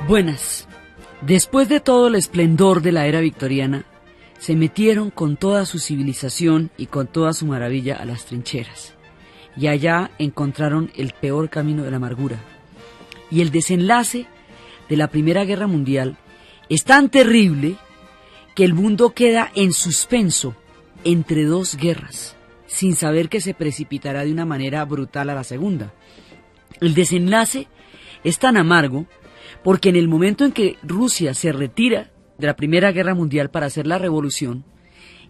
Buenas. Después de todo el esplendor de la era victoriana, se metieron con toda su civilización y con toda su maravilla a las trincheras. Y allá encontraron el peor camino de la amargura. Y el desenlace de la Primera Guerra Mundial es tan terrible que el mundo queda en suspenso entre dos guerras, sin saber que se precipitará de una manera brutal a la segunda. El desenlace es tan amargo porque en el momento en que Rusia se retira de la Primera Guerra Mundial para hacer la revolución,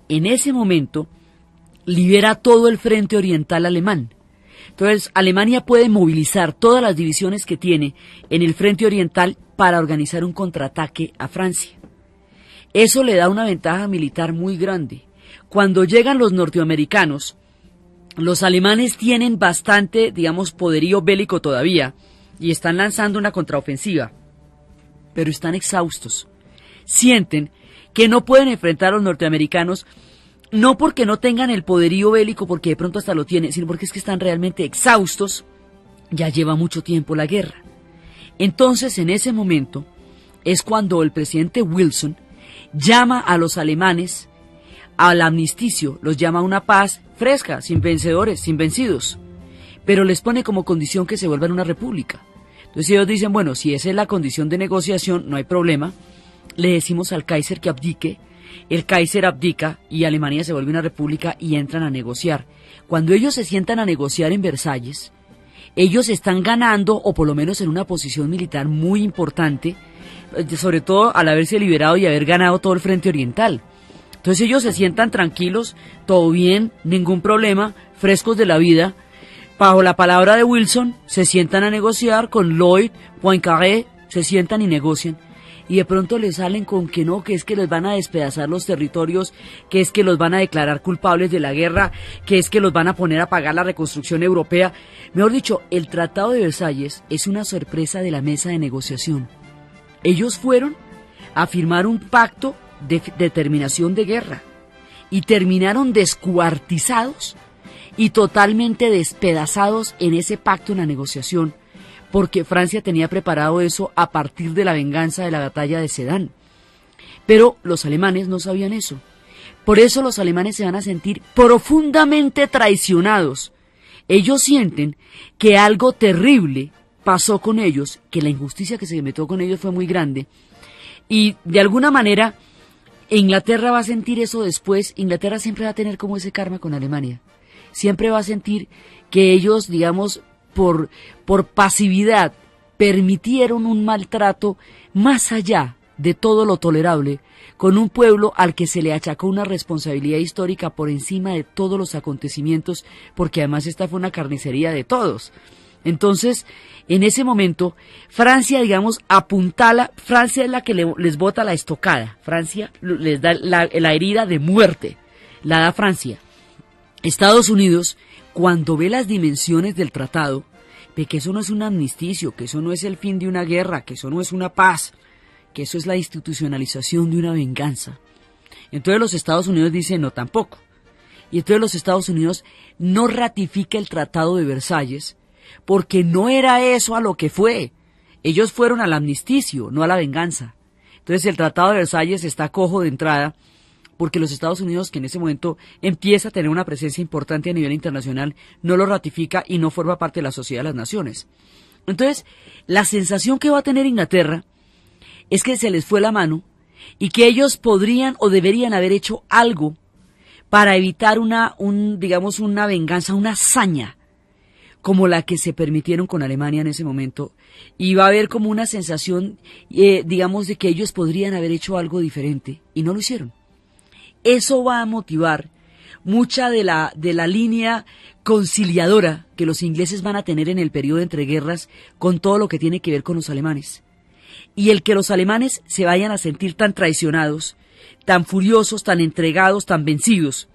en ese momento libera todo el frente oriental alemán. Entonces, Alemania puede movilizar todas las divisiones que tiene en el frente oriental para organizar un contraataque a Francia. Eso le da una ventaja militar muy grande. Cuando llegan los norteamericanos, los alemanes tienen bastante, poderío bélico todavía y están lanzando una contraofensiva, pero están exhaustos. Sienten que no pueden enfrentar a los norteamericanos, no porque no tengan el poderío bélico, porque de pronto hasta lo tienen, sino porque es que están realmente exhaustos. Ya lleva mucho tiempo la guerra. Entonces, en ese momento, es cuando el presidente Wilson llama a los alemanes al armisticio, los llama a una paz fresca, sin vencedores, sin vencidos, pero les pone como condición que se vuelvan una república. Entonces ellos dicen, bueno, si esa es la condición de negociación, no hay problema, le decimos al Kaiser que abdique, el Kaiser abdica y Alemania se vuelve una república y entran a negociar. Cuando ellos se sientan a negociar en Versalles, ellos están ganando, o por lo menos en una posición militar muy importante, sobre todo al haberse liberado y haber ganado todo el frente oriental. Entonces ellos se sientan tranquilos, todo bien, ningún problema, frescos de la vida. Bajo la palabra de Wilson, se sientan a negociar con Lloyd, Poincaré, se sientan y negocian. Y de pronto les salen con que no, que es que les van a despedazar los territorios, que es que los van a declarar culpables de la guerra, que es que los van a poner a pagar la reconstrucción europea. Mejor dicho, el Tratado de Versalles es una sorpresa de la mesa de negociación. Ellos fueron a firmar un pacto de terminación de guerra y terminaron descuartizados y totalmente despedazados en ese pacto en la negociación, porque Francia tenía preparado eso a partir de la venganza de la batalla de Sedan. Pero los alemanes no sabían eso. Por eso los alemanes se van a sentir profundamente traicionados. Ellos sienten que algo terrible pasó con ellos, que la injusticia que se metió con ellos fue muy grande, y de alguna manera Inglaterra va a sentir eso después. Inglaterra siempre va a tener como ese karma con Alemania. Siempre va a sentir que ellos, por pasividad, permitieron un maltrato más allá de todo lo tolerable, con un pueblo al que se le achacó una responsabilidad histórica por encima de todos los acontecimientos, porque además esta fue una carnicería de todos. Entonces, en ese momento, Francia, apuntala, Francia es la que les bota la estocada, Francia les da la herida de muerte, la da Francia. Estados Unidos, cuando ve las dimensiones del tratado, ve que eso no es un amnisticio, que eso no es el fin de una guerra, que eso no es una paz, que eso es la institucionalización de una venganza. Entonces los Estados Unidos dicen no tampoco. Y entonces los Estados Unidos no ratifica el Tratado de Versalles, porque no era eso a lo que fue. Ellos fueron al amnisticio, no a la venganza. Entonces el Tratado de Versalles está cojo de entrada, porque los Estados Unidos, que en ese momento empieza a tener una presencia importante a nivel internacional, no lo ratifica y no forma parte de la Sociedad de las Naciones. Entonces, la sensación que va a tener Inglaterra es que se les fue la mano y que ellos podrían o deberían haber hecho algo para evitar una venganza, una hazaña, como la que se permitieron con Alemania en ese momento, y va a haber como una sensación, de que ellos podrían haber hecho algo diferente, y no lo hicieron. Eso va a motivar mucha de la línea conciliadora que los ingleses van a tener en el periodo entre guerras con todo lo que tiene que ver con los alemanes. Y el que los alemanes se vayan a sentir tan traicionados, tan furiosos, tan entregados, tan vencidos,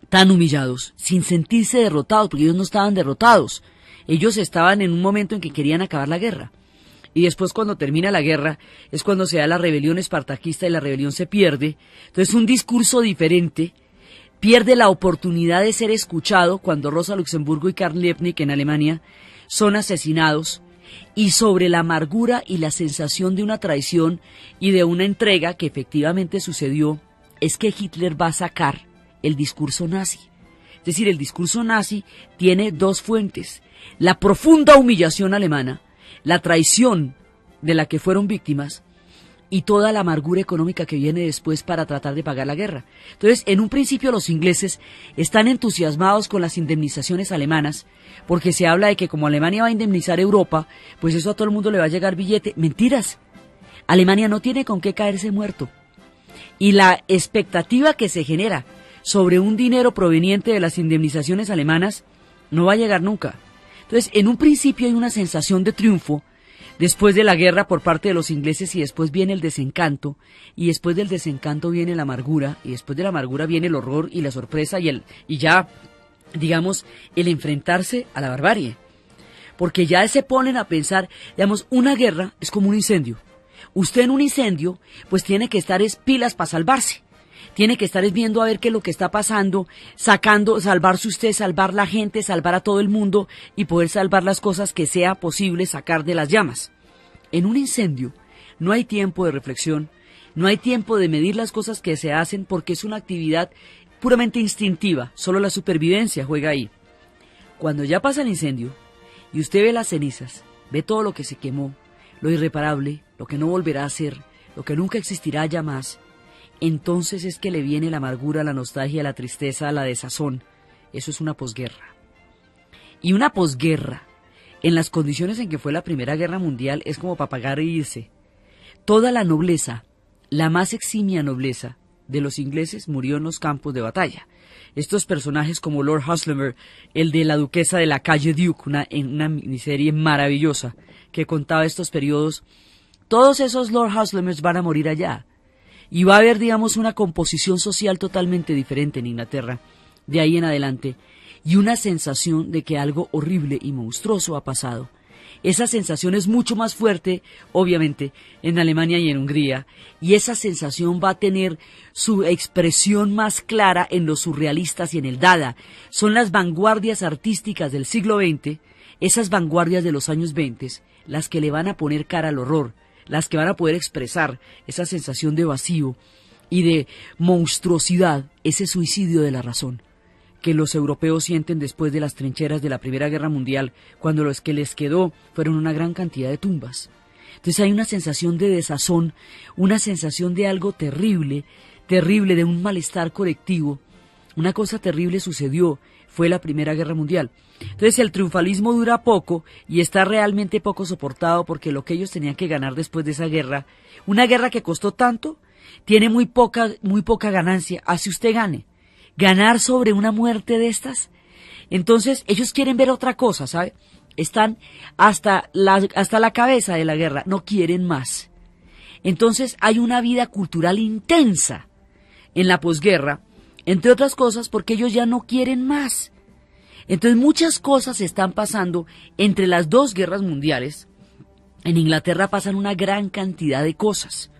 tan humillados, sin sentirse derrotados, porque ellos no estaban derrotados. Ellos estaban en un momento en que querían acabar la guerra. Y después, cuando termina la guerra, es cuando se da la rebelión espartaquista y la rebelión se pierde. Entonces, un discurso diferente pierde la oportunidad de ser escuchado cuando Rosa Luxemburgo y Karl Liebknecht en Alemania son asesinados. y sobre la amargura y la sensación de una traición y de una entrega que efectivamente sucedió, es que Hitler va a sacar el discurso nazi. Es decir, el discurso nazi tiene dos fuentes: la profunda humillación alemana, la traición de la que fueron víctimas, y toda la amargura económica que viene después para tratar de pagar la guerra. Entonces, en un principio los ingleses están entusiasmados con las indemnizaciones alemanas, porque se habla de que como Alemania va a indemnizar a Europa, pues eso a todo el mundo le va a llegar billete. Mentiras. Alemania no tiene con qué caerse muerto. Y la expectativa que se genera sobre un dinero proveniente de las indemnizaciones alemanas no va a llegar nunca. Entonces, en un principio hay una sensación de triunfo después de la guerra por parte de los ingleses, y después viene el desencanto, y después del desencanto viene la amargura, y después de la amargura viene el horror y la sorpresa y ya, digamos, el enfrentarse a la barbarie. Porque ya se ponen a pensar, digamos, una guerra es como un incendio. Usted en un incendio, pues tiene que estar pilas para salvarse. Tiene que estar viendo a ver qué es lo que está pasando, salvarse usted, salvar la gente, salvar a todo el mundo y poder salvar las cosas que sea posible sacar de las llamas. En un incendio no hay tiempo de reflexión, no hay tiempo de medir las cosas que se hacen, porque es una actividad puramente instintiva, solo la supervivencia juega ahí. Cuando ya pasa el incendio y usted ve las cenizas, ve todo lo que se quemó, lo irreparable, lo que no volverá a ser, lo que nunca existirá ya más, entonces es que le viene la amargura, la nostalgia, la tristeza, la desazón. Eso es una posguerra. Y una posguerra, en las condiciones en que fue la Primera Guerra Mundial, es como para pagar e irse. Toda la nobleza, la más eximia nobleza de los ingleses, murió en los campos de batalla. Estos personajes como Lord Huslemer, el de la duquesa de la calle Duke, en una miniserie maravillosa que contaba estos periodos, todos esos Lord Huslemers van a morir allá. Y va a haber, digamos, una composición social totalmente diferente en Inglaterra, de ahí en adelante, y una sensación de que algo horrible y monstruoso ha pasado. Esa sensación es mucho más fuerte, obviamente, en Alemania y en Hungría, y esa sensación va a tener su expresión más clara en los surrealistas y en el Dada. Son las vanguardias artísticas del siglo XX, esas vanguardias de los años 20, las que le van a poner cara al horror, las que van a poder expresar esa sensación de vacío y de monstruosidad, ese suicidio de la razón que los europeos sienten después de las trincheras de la Primera Guerra Mundial, cuando los que les quedó fueron una gran cantidad de tumbas. Entonces hay una sensación de desazón, una sensación de algo terrible, terrible, de un malestar colectivo. Una cosa terrible sucedió, fue la Primera Guerra Mundial. Entonces el triunfalismo dura poco y está realmente poco soportado, porque lo que ellos tenían que ganar después de esa guerra, una guerra que costó tanto, tiene muy poca ganancia, así usted gane. Ganar sobre una muerte de estas. Entonces ellos quieren ver otra cosa, ¿sabe? Están hasta la cabeza de la guerra, no quieren más. Entonces hay una vida cultural intensa en la posguerra, entre otras cosas porque ellos ya no quieren más. Entonces muchas cosas están pasando entre las dos guerras mundiales. En Inglaterra pasan una gran cantidad de cosas,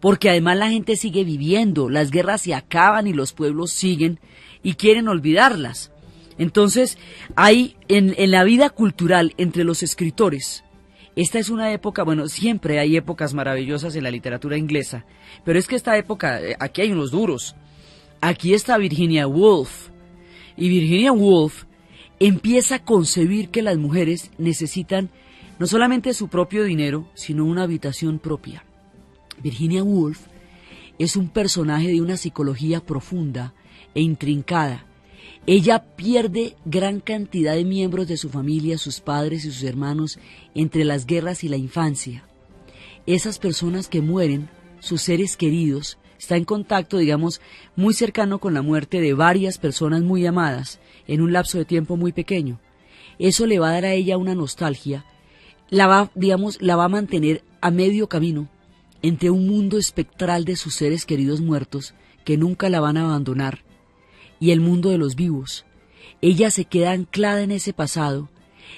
porque además la gente sigue viviendo, las guerras se acaban y los pueblos siguen y quieren olvidarlas. Entonces hay en la vida cultural entre los escritores, esta es una época, bueno, siempre hay épocas maravillosas en la literatura inglesa, pero es que esta época, aquí hay unos duros. Aquí está Virginia Woolf, y Virginia Woolf empieza a concebir que las mujeres necesitan no solamente su propio dinero, sino una habitación propia. Virginia Woolf es un personaje de una psicología profunda e intrincada. Ella pierde gran cantidad de miembros de su familia, sus padres y sus hermanos, entre las guerras y la infancia. Esas personas que mueren, sus seres queridos, está en contacto, digamos, muy cercano con la muerte de varias personas muy amadas en un lapso de tiempo muy pequeño. Eso le va a dar a ella una nostalgia, la va a mantener a medio camino entre un mundo espectral de sus seres queridos muertos que nunca la van a abandonar y el mundo de los vivos. Ella se queda anclada en ese pasado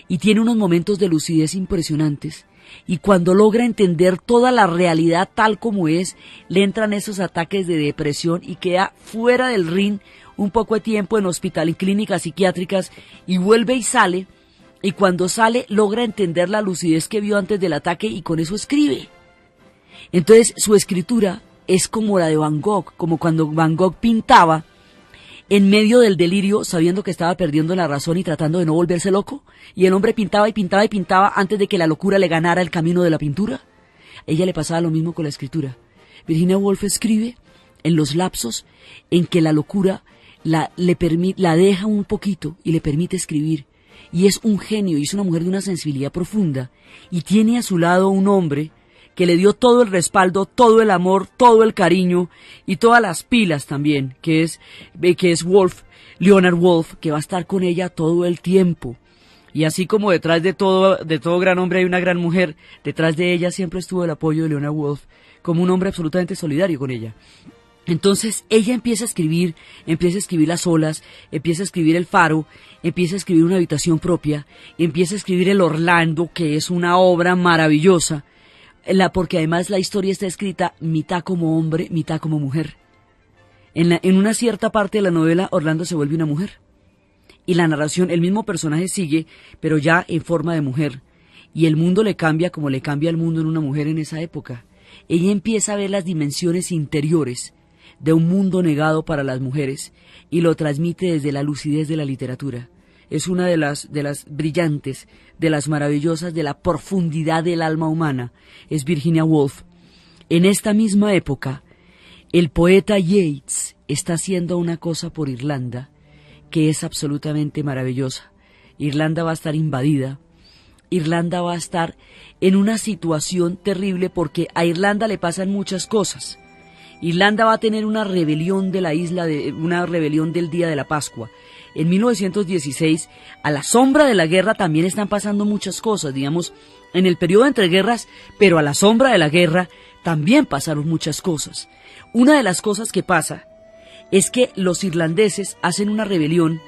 y tiene unos momentos de lucidez impresionantes, y cuando logra entender toda la realidad tal como es, le entran esos ataques de depresión y queda fuera del ring un poco de tiempo en hospital y clínicas psiquiátricas, y vuelve y sale y cuando sale logra entender la lucidez que vio antes del ataque y con eso escribe. Entonces su escritura es como la de Van Gogh, como cuando Van Gogh pintaba en medio del delirio, sabiendo que estaba perdiendo la razón y tratando de no volverse loco, y el hombre pintaba y pintaba y pintaba antes de que la locura le ganara el camino de la pintura. A ella le pasaba lo mismo con la escritura. Virginia Woolf escribe en los lapsos en que la locura la deja un poquito y le permite escribir. Y es un genio, y es una mujer de una sensibilidad profunda, y tiene a su lado un hombre que le dio todo el respaldo, todo el amor, todo el cariño, y todas las pilas también, que es Woolf, Leonard Woolf, que va a estar con ella todo el tiempo. Y así como detrás de todo gran hombre hay una gran mujer, detrás de ella siempre estuvo el apoyo de Leonard Woolf, como un hombre absolutamente solidario con ella. Entonces ella empieza a escribir Las olas, empieza a escribir El faro, empieza a escribir Una habitación propia, empieza a escribir El Orlando, que es una obra maravillosa, porque además la historia está escrita mitad como hombre, mitad como mujer. En una cierta parte de la novela Orlando se vuelve una mujer, y la narración, el mismo personaje sigue, pero ya en forma de mujer, y el mundo le cambia como le cambia el mundo en una mujer en esa época. Ella empieza a ver las dimensiones interiores de un mundo negado para las mujeres y lo transmite desde la lucidez de la literatura. Es una de las brillantes, de las maravillosas, de la profundidad del alma humana, es Virginia Woolf. En esta misma época, el poeta Yeats está haciendo una cosa por Irlanda que es absolutamente maravillosa. Irlanda va a estar invadida, Irlanda va a estar en una situación terrible porque a Irlanda le pasan muchas cosas. Irlanda va a tener una rebelión de la isla, una rebelión del día de la Pascua. En 1916, a la sombra de la guerra también están pasando muchas cosas, digamos, en el periodo entre guerras, pero a la sombra de la guerra también pasaron muchas cosas. Una de las cosas que pasa es que los irlandeses hacen una rebelión,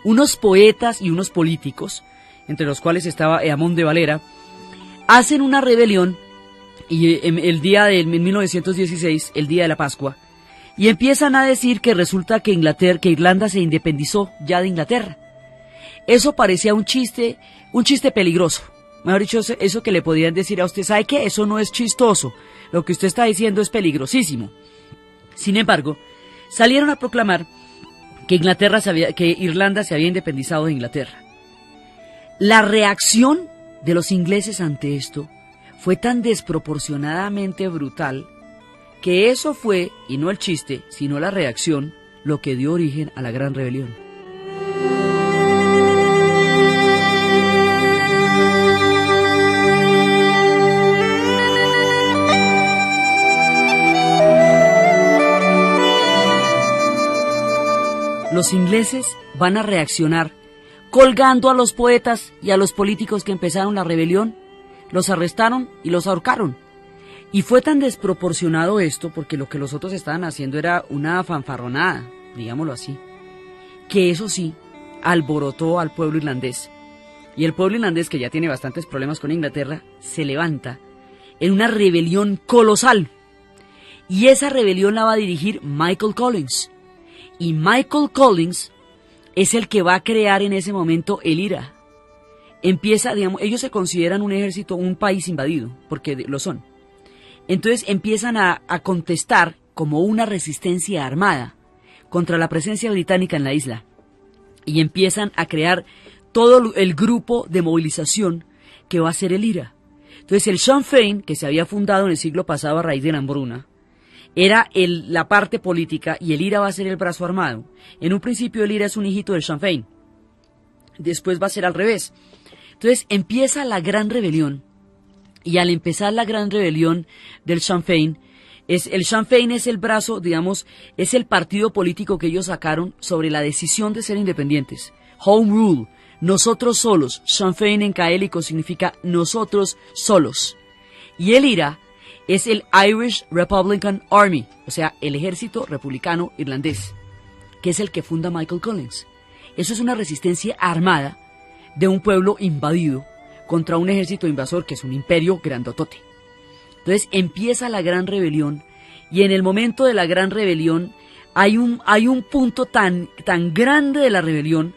unos poetas y unos políticos, entre los cuales estaba Eamon de Valera, hacen una rebelión y el día de 1916, el día de la Pascua, y empiezan a decir que resulta que Irlanda se independizó ya de Inglaterra. Eso parecía un chiste peligroso. Mejor dicho, eso que le podían decir a usted, ¿sabe qué? Eso no es chistoso. Lo que usted está diciendo es peligrosísimo. Sin embargo, salieron a proclamar que Irlanda se había independizado de Inglaterra. La reacción de los ingleses ante esto fue tan desproporcionadamente brutal que eso fue, y no el chiste, sino la reacción, lo que dio origen a la Gran Rebelión. Los ingleses van a reaccionar colgando a los poetas y a los políticos que empezaron la rebelión. Los arrestaron y los ahorcaron. Y fue tan desproporcionado esto, porque lo que los otros estaban haciendo era una fanfarronada, digámoslo así, que eso sí, alborotó al pueblo irlandés. Y el pueblo irlandés, que ya tiene bastantes problemas con Inglaterra, se levanta en una rebelión colosal. Y esa rebelión la va a dirigir Michael Collins. Y Michael Collins es el que va a crear en ese momento el IRA. Empieza, digamos, ellos se consideran un ejército, un país invadido, porque lo son. Entonces empiezan a contestar como una resistencia armada contra la presencia británica en la isla. Y empiezan a crear todo el grupo de movilización que va a ser el IRA. Entonces el Sinn Féin, que se había fundado en el siglo pasado a raíz de la hambruna, era la parte política y el IRA va a ser el brazo armado. En un principio el IRA es un hijito del Sinn Féin. Después va a ser al revés. Entonces empieza la gran rebelión, y al empezar la gran rebelión del Sinn Féin, el Sinn Féin es el brazo, digamos, es el partido político que ellos sacaron sobre la decisión de ser independientes. Home Rule, nosotros solos. Sinn Féin en gaélico significa nosotros solos. Y el IRA es el Irish Republican Army, o sea, el ejército republicano irlandés, que es el que funda Michael Collins. Eso es una resistencia armada de un pueblo invadido contra un ejército invasor que es un imperio grandotote. Entonces empieza la gran rebelión, y en el momento de la gran rebelión hay un punto tan grande de la rebelión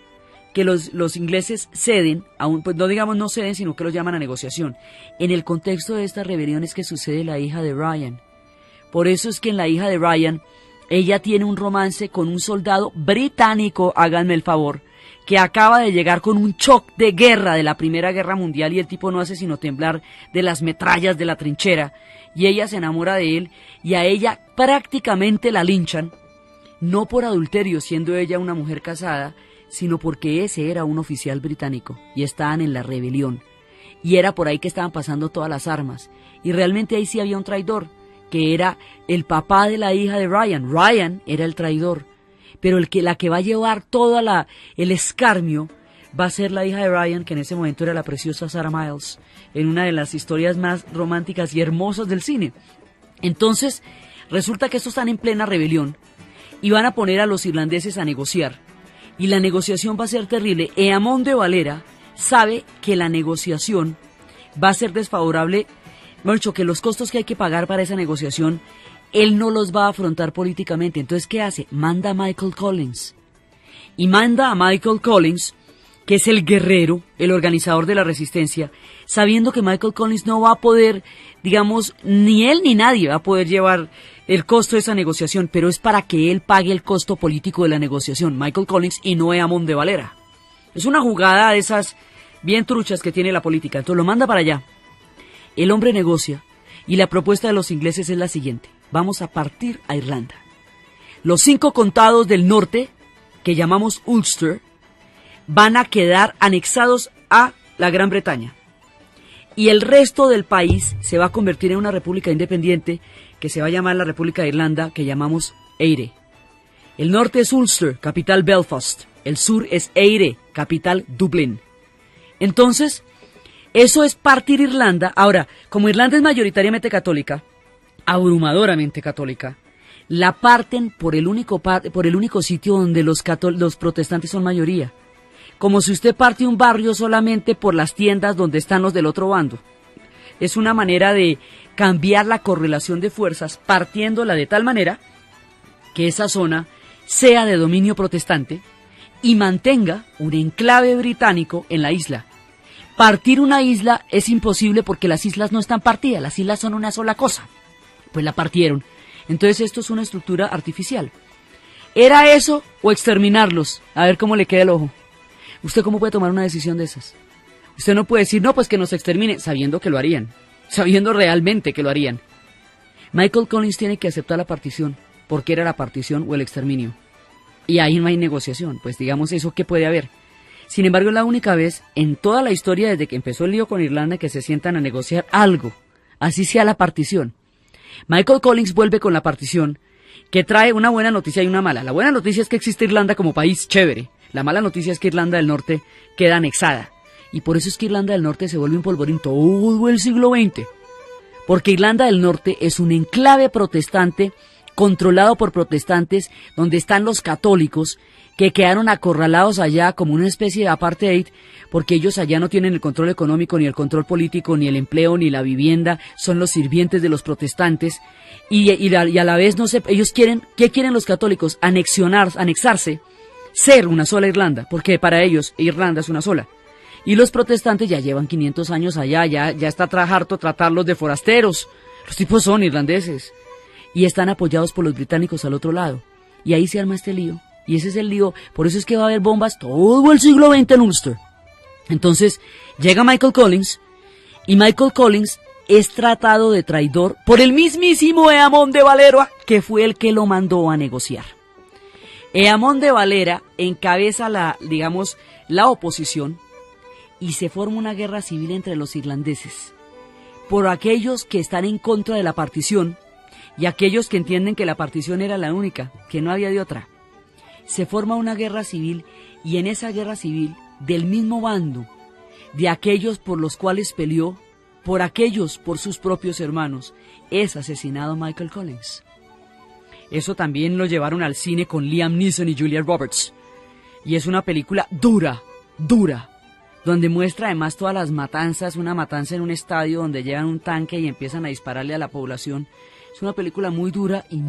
que los ingleses ceden, pues no digamos no ceden, sino que los llaman a negociación. En el contexto de esta rebelión es que sucede la hija de Ryan. Por eso es que en la hija de Ryan, ella tiene un romance con un soldado británico, háganme el favor, que acaba de llegar con un shock de guerra de la Primera Guerra Mundial y el tipo no hace sino temblar de las metrallas de la trinchera. Y ella se enamora de él y a ella prácticamente la linchan, no por adulterio siendo ella una mujer casada, sino porque ese era un oficial británico y estaban en la rebelión. Y era por ahí que estaban pasando todas las armas. Y realmente ahí sí había un traidor, que era el papá de la hija de Ryan. Ryan era el traidor, pero la que va a llevar todo el escarnio va a ser la hija de Ryan, que en ese momento era la preciosa Sarah Miles, en una de las historias más románticas y hermosas del cine. Entonces, resulta que estos están en plena rebelión y van a poner a los irlandeses a negociar. Y la negociación va a ser terrible. Eamon de Valera sabe que la negociación va a ser desfavorable, mucho que los costos que hay que pagar para esa negociación, él no los va a afrontar políticamente. Entonces, ¿qué hace? Manda a Michael Collins. Y manda a Michael Collins, que es el guerrero, el organizador de la resistencia, sabiendo que Michael Collins no va a poder, digamos, ni él ni nadie va a poder llevar el costo de esa negociación, pero es para que él pague el costo político de la negociación, Michael Collins y no Eamon de Valera. Es una jugada de esas bien truchas que tiene la política, entonces lo manda para allá. El hombre negocia y la propuesta de los ingleses es la siguiente: vamos a partir a Irlanda. Los 5 condados del norte, que llamamos Ulster, van a quedar anexados a la Gran Bretaña. Y el resto del país se va a convertir en una república independiente que se va a llamar la República de Irlanda, que llamamos Eire. El norte es Ulster, capital Belfast. El sur es Eire, capital Dublín. Entonces, eso es partir Irlanda. Ahora, como Irlanda es mayoritariamente católica, abrumadoramente católica, la parten por el único sitio donde los protestantes son mayoría. Como si usted parte un barrio solamente por las tiendas donde están los del otro bando. Es una manera de cambiar la correlación de fuerzas, partiéndola de tal manera que esa zona sea de dominio protestante y mantenga un enclave británico en la isla. Partir una isla es imposible porque las islas no están partidas, las islas son una sola cosa. Pues la partieron. Entonces esto es una estructura artificial. ¿Era eso o exterminarlos? A ver cómo le queda el ojo. ¿Usted cómo puede tomar una decisión de esas? Usted no puede decir, no, pues que nos extermine, sabiendo que lo harían, sabiendo realmente que lo harían. Michael Collins tiene que aceptar la partición, porque era la partición o el exterminio. Y ahí no hay negociación, pues digamos eso que puede haber. Sin embargo, es la única vez en toda la historia desde que empezó el lío con Irlanda que se sientan a negociar algo, así sea la partición. Michael Collins vuelve con la partición, que trae una buena noticia y una mala. La buena noticia es que existe Irlanda como país, chévere. La mala noticia es que Irlanda del Norte queda anexada. Y por eso es que Irlanda del Norte se vuelve un polvorín todo el siglo XX. Porque Irlanda del Norte es un enclave protestante controlado por protestantes, donde están los católicos que quedaron acorralados allá como una especie de apartheid, porque ellos allá no tienen el control económico, ni el control político, ni el empleo, ni la vivienda, son los sirvientes de los protestantes, y a la vez no sé, ellos quieren, ¿qué quieren los católicos? Anexarse, ser una sola Irlanda, porque para ellos Irlanda es una sola. Y los protestantes ya llevan 500 años allá, ya está harto tratarlos de forasteros. Los tipos son irlandeses. Y están apoyados por los británicos al otro lado. Y ahí se arma este lío. Y ese es el lío. Por eso es que va a haber bombas todo el siglo XX en Ulster. Entonces, llega Michael Collins. Y Michael Collins es tratado de traidor por el mismísimo Eamon de Valera, que fue el que lo mandó a negociar. Eamon de Valera encabeza la oposición. Y se forma una guerra civil entre los irlandeses, por aquellos que están en contra de la partición y aquellos que entienden que la partición era la única, que no había de otra. Se forma una guerra civil y en esa guerra civil, del mismo bando, de aquellos por los cuales peleó, por aquellos por sus propios hermanos, es asesinado Michael Collins. Eso también lo llevaron al cine con Liam Neeson y Julia Roberts. Y es una película dura, donde muestra además todas las matanzas, una matanza en un estadio donde llevan un tanque y empiezan a dispararle a la población. Es una película muy dura y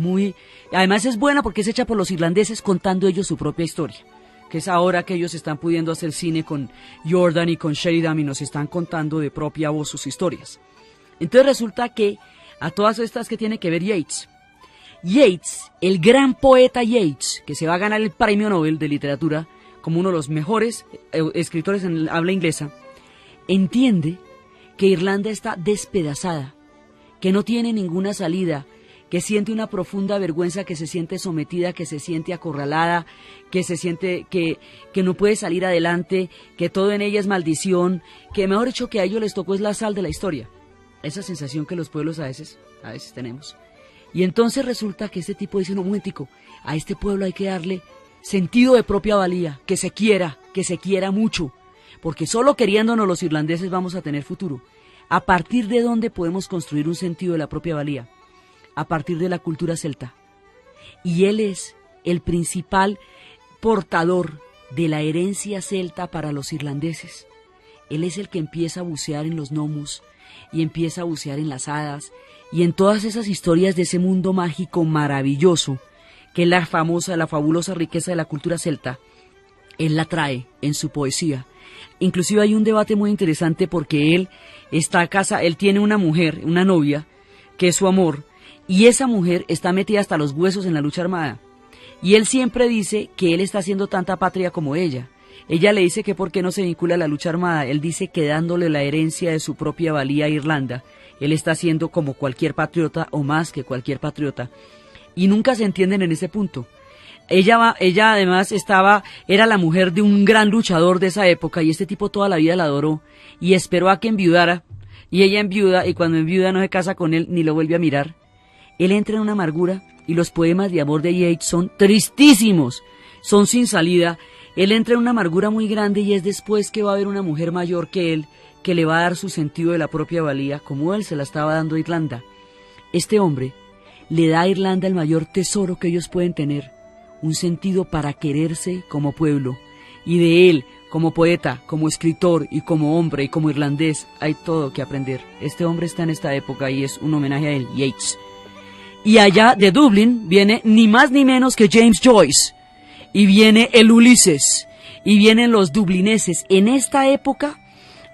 además es buena porque es hecha por los irlandeses contando ellos su propia historia. que es ahora que ellos están pudiendo hacer cine con Jordan y con Sheridan y nos están contando de propia voz sus historias. Entonces resulta que a todas estas que tiene que ver Yeats, el gran poeta Yeats, que se va a ganar el premio Nobel de literatura como uno de los mejores escritores en habla inglesa, entiende que Irlanda está despedazada, que no tiene ninguna salida, que siente una profunda vergüenza, que se siente sometida, que se siente acorralada, que se siente que no puede salir adelante, que todo en ella es maldición, que mejor dicho que a ellos les tocó es la sal de la historia. Esa sensación que los pueblos a veces tenemos. Y entonces resulta que este tipo dice, no, un momentico, a este pueblo hay que darle sentido de propia valía, que se quiera mucho, porque solo queriéndonos los irlandeses vamos a tener futuro. ¿A partir de dónde podemos construir un sentido de la propia valía? A partir de la cultura celta. Y él es el principal portador de la herencia celta para los irlandeses. Él es el que empieza a bucear en los gnomos y empieza a bucear en las hadas y en todas esas historias de ese mundo mágico maravilloso que es la fabulosa riqueza de la cultura celta. Él la trae en su poesía. Inclusive hay un debate muy interesante porque él tiene una mujer, una novia, que es su amor, y esa mujer está metida hasta los huesos en la lucha armada. Y él siempre dice que él está haciendo tanta patria como ella. Ella le dice que por qué no se vincula a la lucha armada. Él dice que dándole la herencia de su propia valía a Irlanda, él está haciendo como cualquier patriota o más que cualquier patriota. Y nunca se entienden en ese punto. Ella además era la mujer de un gran luchador de esa época y este tipo toda la vida la adoró y esperó a que enviudara. Y ella enviuda y cuando enviuda no se casa con él ni lo vuelve a mirar. Él entra en una amargura y los poemas de amor de Yeats son tristísimos, son sin salida. Él entra en una amargura muy grande y es después que va a haber una mujer mayor que él que le va a dar su sentido de la propia valía, como él se la estaba dando a Irlanda. Este hombre le da a Irlanda el mayor tesoro que ellos pueden tener, un sentido para quererse como pueblo, y de él, como poeta, como escritor y como hombre y como irlandés, hay todo que aprender. Este hombre está en esta época y es un homenaje a él, Yeats. Y allá de Dublín viene ni más ni menos que James Joyce, y viene el Ulises, y vienen los dublineses. En esta época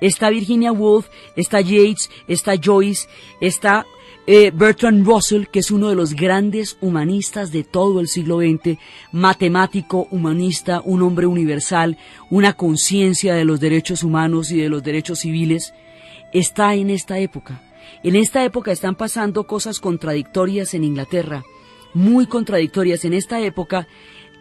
está Virginia Woolf, está Yeats, está Joyce, está Bertrand Russell, que es uno de los grandes humanistas de todo el siglo XX, matemático, humanista, un hombre universal, una conciencia de los derechos humanos y de los derechos civiles, está en esta época. En esta época están pasando cosas contradictorias en Inglaterra, muy contradictorias en esta época,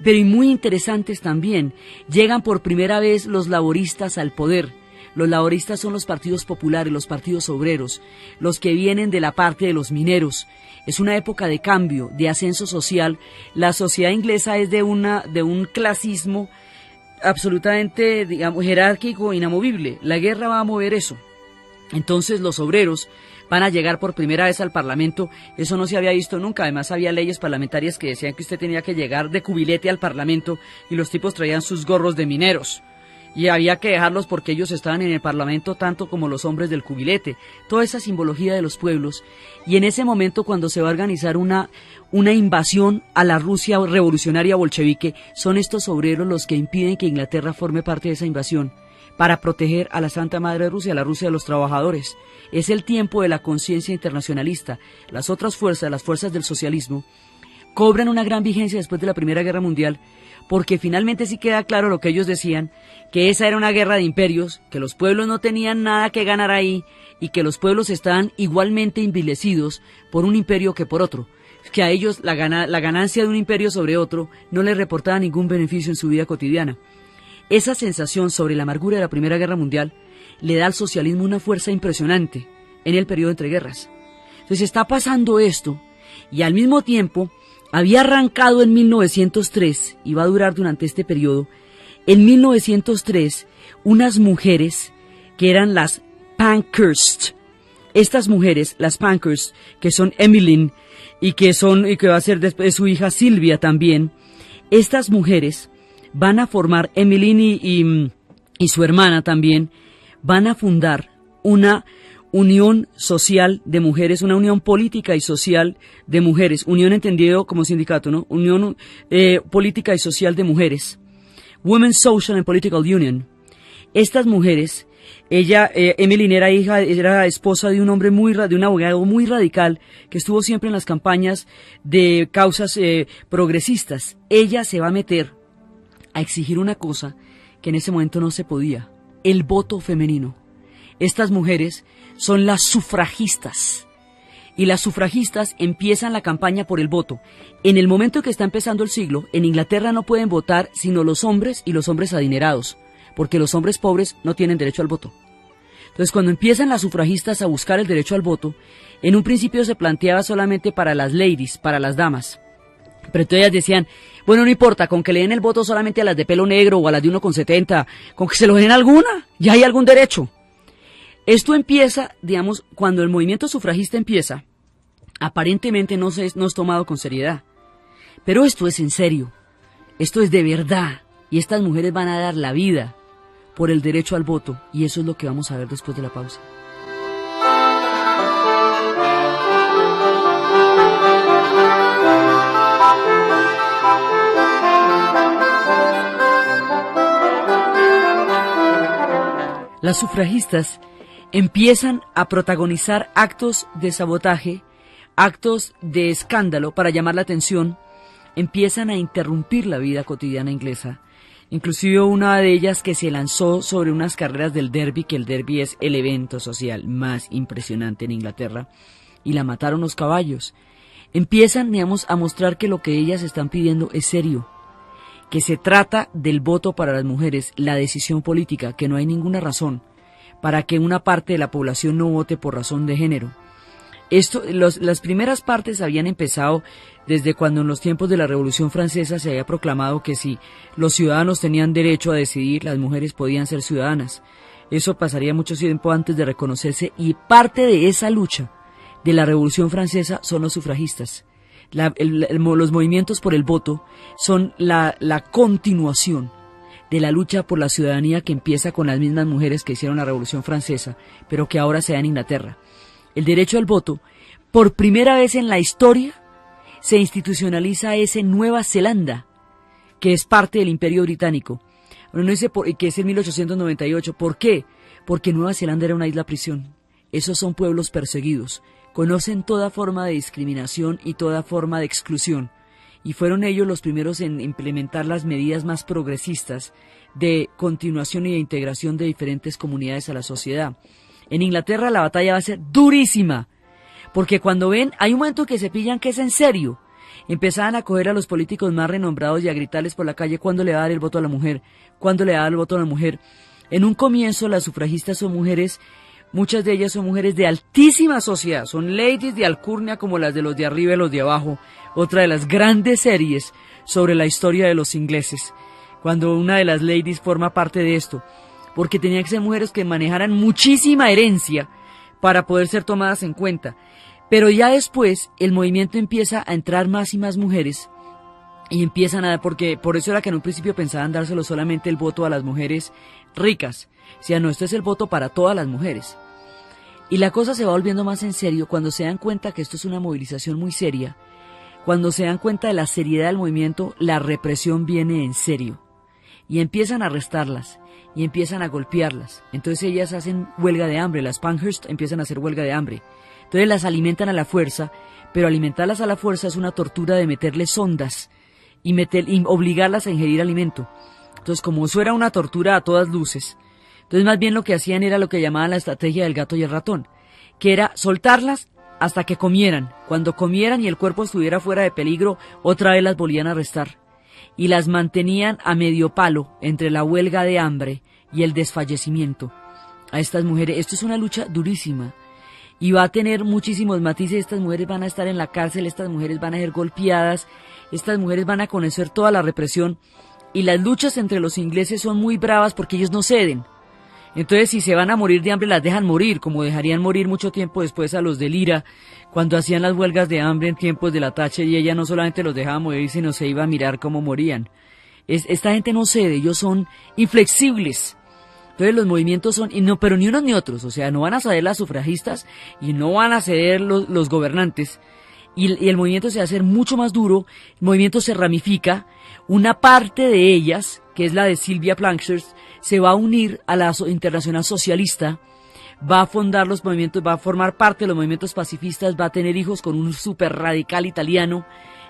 pero y muy interesantes también. Llegan por primera vez los laboristas al poder. Los laboristas son los partidos populares, los partidos obreros, los que vienen de la parte de los mineros. Es una época de cambio, de ascenso social. La sociedad inglesa es de un clasismo absolutamente, digamos, jerárquico, inamovible. La guerra va a mover eso. Entonces los obreros van a llegar por primera vez al Parlamento. Eso no se había visto nunca. Además había leyes parlamentarias que decían que usted tenía que llegar de cubilete al Parlamento y los tipos traían sus gorros de mineros. Y había que dejarlos porque ellos estaban en el Parlamento tanto como los hombres del cubilete. Toda esa simbología de los pueblos. Y en ese momento cuando se va a organizar una invasión a la Rusia revolucionaria bolchevique, son estos obreros los que impiden que Inglaterra forme parte de esa invasión para proteger a la Santa Madre de Rusia, la Rusia de los trabajadores. Es el tiempo de la conciencia internacionalista. Las otras fuerzas, las fuerzas del socialismo, cobran una gran vigencia después de la Primera Guerra Mundial, porque finalmente sí queda claro lo que ellos decían, que esa era una guerra de imperios, que los pueblos no tenían nada que ganar ahí y que los pueblos estaban igualmente envilecidos por un imperio que por otro, que a ellos la ganancia de un imperio sobre otro no les reportaba ningún beneficio en su vida cotidiana. Esa sensación sobre la amargura de la Primera Guerra Mundial le da al socialismo una fuerza impresionante en el periodo entre guerras. Entonces está pasando esto y al mismo tiempo había arrancado en 1903, y va a durar durante este periodo, en 1903, unas mujeres que eran las Pankhurst. Estas mujeres, las Pankhurst, que son Emmeline, y que va a ser después su hija Silvia también, estas mujeres van a formar, Emmeline y su hermana también, van a fundar una unión social de mujeres, una unión política y social de mujeres, unión entendido como sindicato, ¿no? Unión política y social de mujeres. Women's Social and Political Union. Estas mujeres, Emmeline era esposa de un hombre de un abogado muy radical que estuvo siempre en las campañas de causas progresistas. Ella se va a meter a exigir una cosa que en ese momento no se podía: el voto femenino. Estas mujeres son las sufragistas. Y las sufragistas empiezan la campaña por el voto. En el momento que está empezando el siglo, en Inglaterra no pueden votar sino los hombres y los hombres adinerados, porque los hombres pobres no tienen derecho al voto. Entonces, cuando empiezan las sufragistas a buscar el derecho al voto, en un principio se planteaba solamente para las ladies, para las damas. Pero entonces ellas decían, bueno, no importa, con que le den el voto solamente a las de pelo negro o a las de 1,70, con que se lo den alguna, ya hay algún derecho. Esto empieza, digamos, cuando el movimiento sufragista empieza, aparentemente no es tomado con seriedad. Pero esto es en serio, esto es de verdad, y estas mujeres van a dar la vida por el derecho al voto, y eso es lo que vamos a ver después de la pausa. Las sufragistas empiezan a protagonizar actos de sabotaje, actos de escándalo para llamar la atención, empiezan a interrumpir la vida cotidiana inglesa. Inclusive una de ellas que se lanzó sobre unas carreras del derby, que el derby es el evento social más impresionante en Inglaterra, y la mataron los caballos. Empiezan, digamos, a mostrar que lo que ellas están pidiendo es serio, que se trata del voto para las mujeres, la decisión política, que no hay ninguna razón para que una parte de la población no vote por razón de género. Las primeras partes habían empezado desde cuando en los tiempos de la Revolución Francesa se había proclamado que si los ciudadanos tenían derecho a decidir, las mujeres podían ser ciudadanas. Eso pasaría mucho tiempo antes de reconocerse, y parte de esa lucha de la Revolución Francesa son los sufragistas. Los movimientos por el voto son la continuación de la lucha por la ciudadanía que empieza con las mismas mujeres que hicieron la Revolución Francesa, pero que ahora se da en Inglaterra. El derecho al voto, por primera vez en la historia, se institucionaliza en Nueva Zelanda, que es parte del Imperio Británico. Uno dice que es en 1898. ¿Por qué? Porque Nueva Zelanda era una isla prisión. Esos son pueblos perseguidos. Conocen toda forma de discriminación y toda forma de exclusión. Y fueron ellos los primeros en implementar las medidas más progresistas de continuación y de integración de diferentes comunidades a la sociedad. En Inglaterra la batalla va a ser durísima, porque cuando ven, hay un momento que se pillan que es en serio. Empezaban a coger a los políticos más renombrados y a gritarles por la calle cuándo le va a dar el voto a la mujer, cuándo le va a dar el voto a la mujer. En un comienzo las sufragistas son mujeres, muchas de ellas son mujeres de altísima sociedad, son ladies de alcurnia como las de los de arriba y los de abajo, otra de las grandes series sobre la historia de los ingleses, cuando una de las ladies forma parte de esto, porque tenían que ser mujeres que manejaran muchísima herencia para poder ser tomadas en cuenta. Pero ya después el movimiento empieza a entrar más y más mujeres, y empiezan porque por eso era que en un principio pensaban dárselo solamente el voto a las mujeres ricas. O sea, no, este es el voto para todas las mujeres. Y la cosa se va volviendo más en serio cuando se dan cuenta que esto es una movilización muy seria. Cuando se dan cuenta de la seriedad del movimiento, la represión viene en serio. Y empiezan a arrestarlas, y empiezan a golpearlas. Entonces ellas hacen huelga de hambre, las Pankhurst empiezan a hacer huelga de hambre. Entonces las alimentan a la fuerza, pero alimentarlas a la fuerza es una tortura de meterles sondas y obligarlas a ingerir alimento. Entonces, como eso era una tortura a todas luces, entonces más bien lo que hacían era lo que llamaban la estrategia del gato y el ratón, que era soltarlas hasta que comieran. Cuando comieran y el cuerpo estuviera fuera de peligro, otra vez las volvían a arrestar. Y las mantenían a medio palo entre la huelga de hambre y el desfallecimiento. A estas mujeres, esto es una lucha durísima. Y va a tener muchísimos matices. Estas mujeres van a estar en la cárcel, estas mujeres van a ser golpeadas, estas mujeres van a conocer toda la represión. Y las luchas entre los ingleses son muy bravas porque ellos no ceden. Entonces, si se van a morir de hambre, las dejan morir, como dejarían morir mucho tiempo después a los de Lira, cuando hacían las huelgas de hambre en tiempos de la Thatcher, y ella no solamente los dejaba morir, sino se iba a mirar cómo morían. Esta gente no cede, ellos son inflexibles. Entonces los movimientos son, pero ni unos ni otros, o sea, no van a ceder las sufragistas y no van a ceder los gobernantes. Y el movimiento se va a hacer mucho más duro, el movimiento se ramifica, una parte de ellas que es la de Sylvia Planchet, se va a unir a la Internacional Socialista, va a fundar los movimientos, va a formar parte de los movimientos pacifistas, va a tener hijos con un súper radical italiano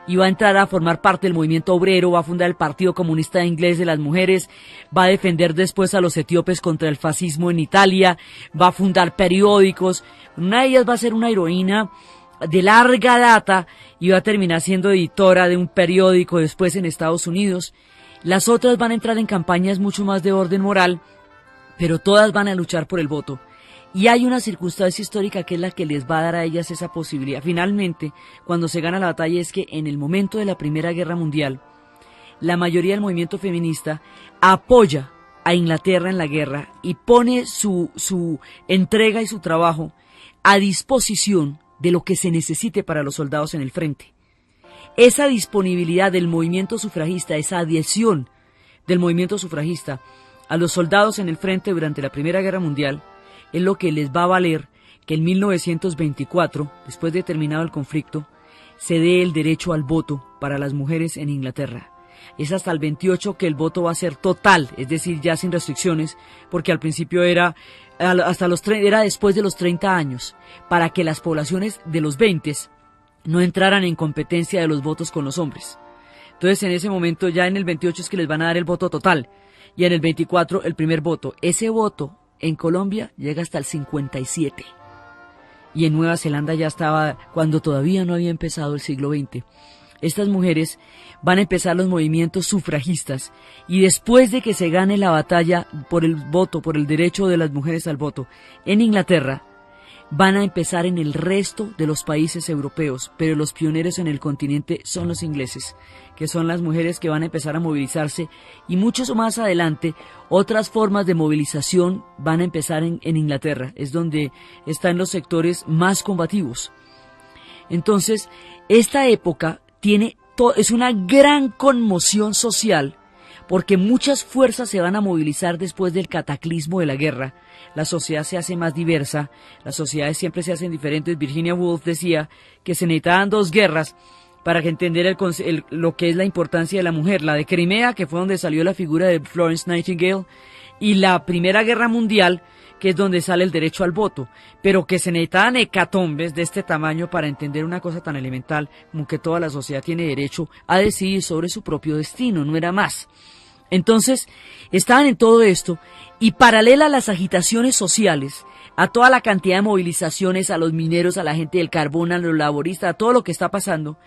y va a entrar a formar parte del movimiento obrero, va a fundar el Partido Comunista Inglés de las Mujeres, va a defender después a los etíopes contra el fascismo en Italia, va a fundar periódicos. Una de ellas va a ser una heroína de larga data y va a terminar siendo editora de un periódico después en Estados Unidos. Las otras van a entrar en campañas mucho más de orden moral, pero todas van a luchar por el voto. Y hay una circunstancia histórica que es la que les va a dar a ellas esa posibilidad. Finalmente, cuando se gana la batalla, es que en el momento de la Primera Guerra Mundial, la mayoría del movimiento feminista apoya a Inglaterra en la guerra y pone su entrega y su trabajo a disposición de lo que se necesite para los soldados en el frente. Esa disponibilidad del movimiento sufragista, esa adhesión del movimiento sufragista a los soldados en el frente durante la Primera Guerra Mundial es lo que les va a valer que en 1924, después de terminado el conflicto, se dé el derecho al voto para las mujeres en Inglaterra. Es hasta el 28 que el voto va a ser total, es decir, ya sin restricciones, porque al principio era después de los 30 años, para que las poblaciones de los 20 no entraran en competencia de los votos con los hombres. Entonces, en ese momento, ya en el 28 es que les van a dar el voto total, y en el 24 el primer voto. Ese voto en Colombia llega hasta el 57, y en Nueva Zelanda ya estaba cuando todavía no había empezado el siglo XX. Estas mujeres van a empezar los movimientos sufragistas, y después de que se gane la batalla por el voto, por el derecho de las mujeres al voto en Inglaterra, van a empezar en el resto de los países europeos, pero los pioneros en el continente son los ingleses, que son las mujeres que van a empezar a movilizarse, y muchos más adelante otras formas de movilización van a empezar en Inglaterra, es donde están los sectores más combativos. Entonces, esta época es una gran conmoción social, porque muchas fuerzas se van a movilizar después del cataclismo de la guerra. La sociedad se hace más diversa, las sociedades siempre se hacen diferentes. Virginia Woolf decía que se necesitaban 2 guerras para que entender lo que es la importancia de la mujer, la de Crimea, que fue donde salió la figura de Florence Nightingale, y la Primera Guerra Mundial, que es donde sale el derecho al voto, pero que se necesitaban hecatombes de este tamaño para entender una cosa tan elemental como que toda la sociedad tiene derecho a decidir sobre su propio destino, no era más. Entonces, estaban en todo esto, y paralela a las agitaciones sociales, a toda la cantidad de movilizaciones, a los mineros, a la gente del carbón, a los laboristas, a todo lo que está pasando,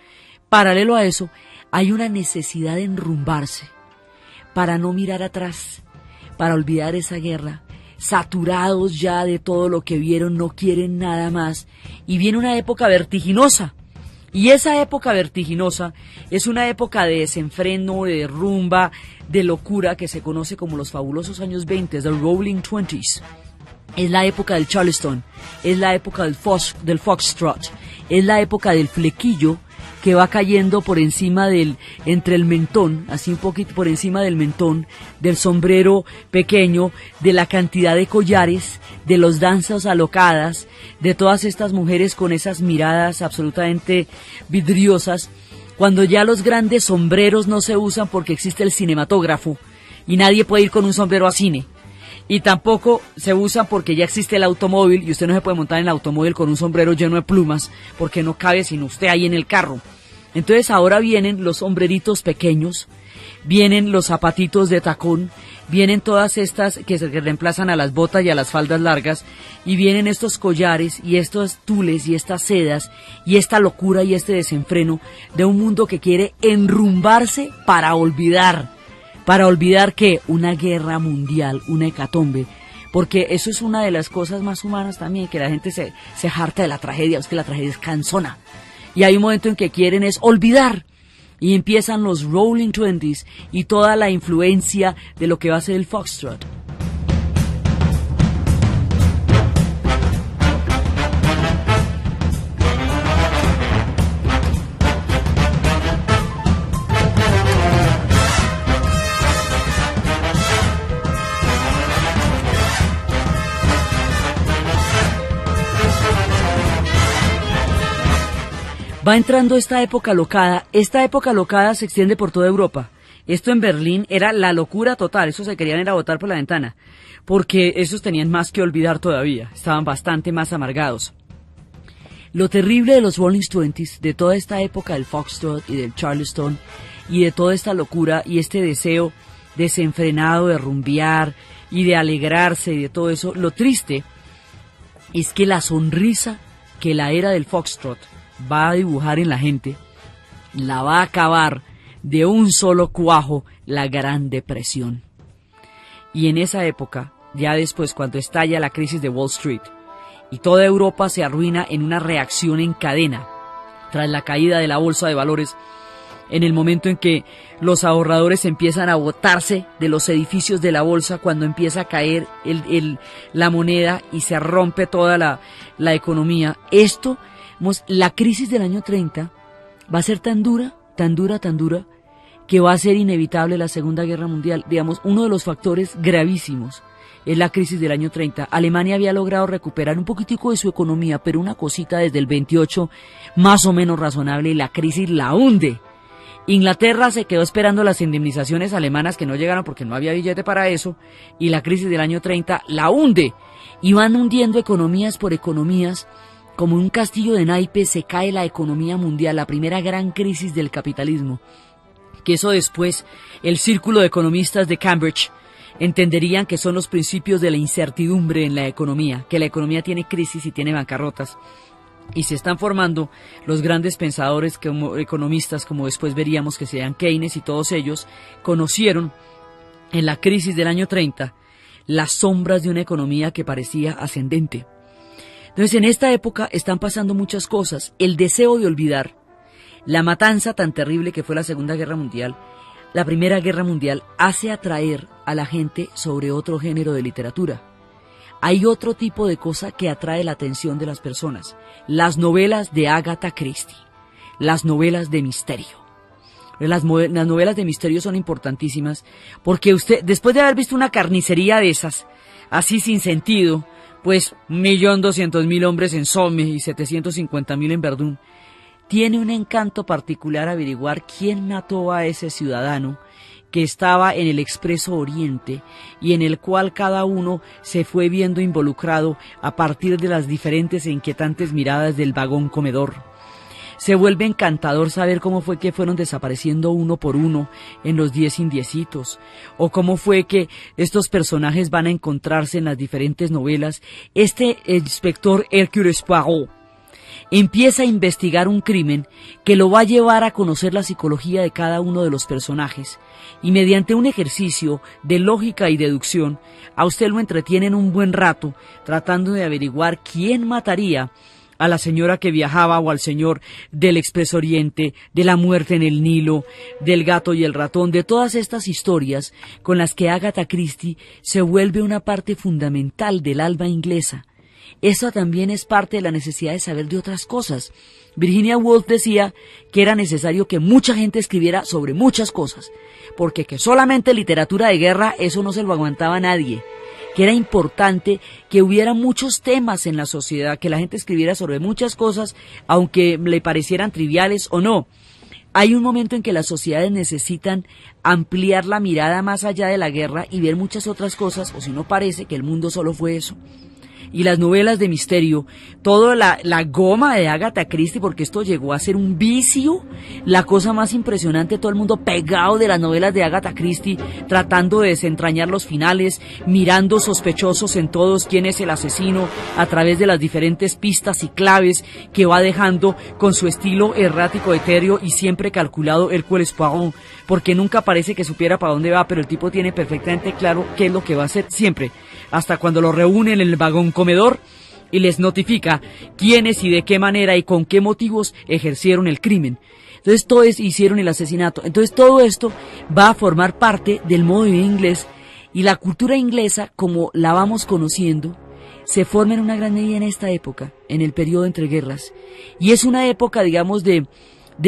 paralelo a eso, hay una necesidad de enrumbarse, para no mirar atrás, para olvidar esa guerra, saturados ya de todo lo que vieron, no quieren nada más, y viene una época vertiginosa. Y esa época vertiginosa es una época de desenfreno, de rumba, de locura, que se conoce como los fabulosos años 20, the Rolling Twenties. Es la época del Charleston, es la época del foxtrot, es la época del flequillo que va cayendo por encima entre el mentón, así un poquito por encima del mentón, del sombrero pequeño, de la cantidad de collares, de los danzas alocadas, de todas estas mujeres con esas miradas absolutamente vidriosas, cuando ya los grandes sombreros no se usan porque existe el cinematógrafo y nadie puede ir con un sombrero a cine. Y tampoco se usan porque ya existe el automóvil y usted no se puede montar en el automóvil con un sombrero lleno de plumas porque no cabe sino usted ahí en el carro. Entonces ahora vienen los sombreritos pequeños, vienen los zapatitos de tacón, vienen todas estas que reemplazan a las botas y a las faldas largas, y vienen estos collares y estos tules y estas sedas y esta locura y este desenfreno de un mundo que quiere enrumbarse para olvidar que una guerra mundial, una hecatombe, porque eso es una de las cosas más humanas también, que la gente se harta de la tragedia, es que la tragedia es cansona, y hay un momento en que quieren es olvidar, y empiezan los Rolling Twenties y toda la influencia de lo que va a ser el foxtrot. Va entrando esta época locada se extiende por toda Europa. Esto en Berlín era la locura total, eso se querían ir a botar por la ventana, porque esos tenían más que olvidar todavía, estaban bastante más amargados. Lo terrible de los Rolling Twenties, de toda esta época del Foxtrot y del Charleston, y de toda esta locura y este deseo desenfrenado de rumbear y de alegrarse y de todo eso, lo triste es que la sonrisa que la era del Foxtrot va a dibujar en la gente, la va a acabar de un solo cuajo la Gran Depresión. Y en esa época, ya después cuando estalla la crisis de Wall Street, y toda Europa se arruina en una reacción en cadena, tras la caída de la bolsa de valores, en el momento en que los ahorradores empiezan a botarse de los edificios de la bolsa, cuando empieza a caer la moneda y se rompe toda la economía. La crisis del año 30 va a ser tan dura, que va a ser inevitable la Segunda Guerra Mundial. Digamos, uno de los factores gravísimos es la crisis del año 30. Alemania había logrado recuperar un poquitico de su economía, pero una cosita desde el 28 más o menos razonable, y la crisis la hunde. Inglaterra se quedó esperando las indemnizaciones alemanas que no llegaron porque no había billete para eso, y la crisis del año 30 la hunde, y van hundiendo economías por economías. Como un castillo de naipes se cae la economía mundial, la primera gran crisis del capitalismo, que eso después el círculo de economistas de Cambridge entenderían que son los principios de la incertidumbre en la economía, que la economía tiene crisis y tiene bancarrotas. Y se están formando los grandes pensadores como economistas, como después veríamos que serían Keynes, y todos ellos conocieron en la crisis del año 30 las sombras de una economía que parecía ascendente. Entonces, en esta época están pasando muchas cosas. El deseo de olvidar la matanza tan terrible que fue la Segunda Guerra Mundial, la Primera Guerra Mundial, hace atraer a la gente sobre otro género de literatura. Hay otro tipo de cosa que atrae la atención de las personas: las novelas de Agatha Christie, las novelas de misterio. Las novelas de misterio son importantísimas porque usted, después de haber visto una carnicería de esas, así sin sentido, pues 1.200.000 hombres en Somme y 750.000 en Verdún, tiene un encanto particular averiguar quién mató a ese ciudadano que estaba en el Expreso Oriente y en el cual cada uno se fue viendo involucrado a partir de las diferentes e inquietantes miradas del vagón comedor. Se vuelve encantador saber cómo fue que fueron desapareciendo uno por uno en los 10 indiecitos, o cómo fue que estos personajes van a encontrarse en las diferentes novelas. Este inspector Hercule Poirot empieza a investigar un crimen que lo va a llevar a conocer la psicología de cada uno de los personajes, y mediante un ejercicio de lógica y deducción, a usted lo entretienen un buen rato tratando de averiguar quién mataría a la señora que viajaba o al señor del Expreso Oriente, de la muerte en el Nilo, del gato y el ratón, de todas estas historias con las que Agatha Christie se vuelve una parte fundamental del alma inglesa. Eso también es parte de la necesidad de saber de otras cosas. Virginia Woolf decía que era necesario que mucha gente escribiera sobre muchas cosas, porque que solamente literatura de guerra, eso no se lo aguantaba nadie, que era importante que hubiera muchos temas en la sociedad, que la gente escribiera sobre muchas cosas, aunque le parecieran triviales o no. Hay un momento en que las sociedades necesitan ampliar la mirada más allá de la guerra y ver muchas otras cosas, o si no parece que el mundo solo fue eso. Y las novelas de misterio, toda la goma de Agatha Christie, porque esto llegó a ser un vicio, la cosa más impresionante, todo el mundo pegado de las novelas de Agatha Christie, tratando de desentrañar los finales, mirando sospechosos en todos quién es el asesino, a través de las diferentes pistas y claves que va dejando con su estilo errático, etéreo y siempre calculado Hercule Poirot, porque nunca parece que supiera para dónde va, pero el tipo tiene perfectamente claro qué es lo que va a hacer siempre, hasta cuando lo reúnen en el vagón comedor y les notifica quiénes y de qué manera y con qué motivos ejercieron el crimen. Entonces hicieron el asesinato. Entonces todo esto va a formar parte del modo de vida inglés, y la cultura inglesa, como la vamos conociendo, se forma en una gran medida en esta época, en el periodo entre guerras. Y es una época, digamos, de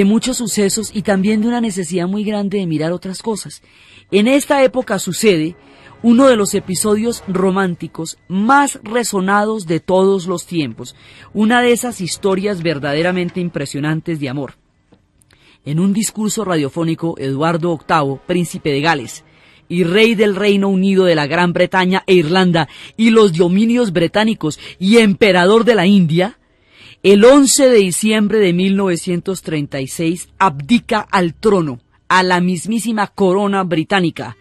muchos sucesos y también de una necesidad muy grande de mirar otras cosas. En esta época sucede uno de los episodios románticos más resonados de todos los tiempos, una de esas historias verdaderamente impresionantes de amor. En un discurso radiofónico, Eduardo VIII, príncipe de Gales, y rey del Reino Unido de la Gran Bretaña e Irlanda y los dominios británicos y emperador de la India, el 11 de diciembre de 1936 abdica al trono, a la mismísima corona británica.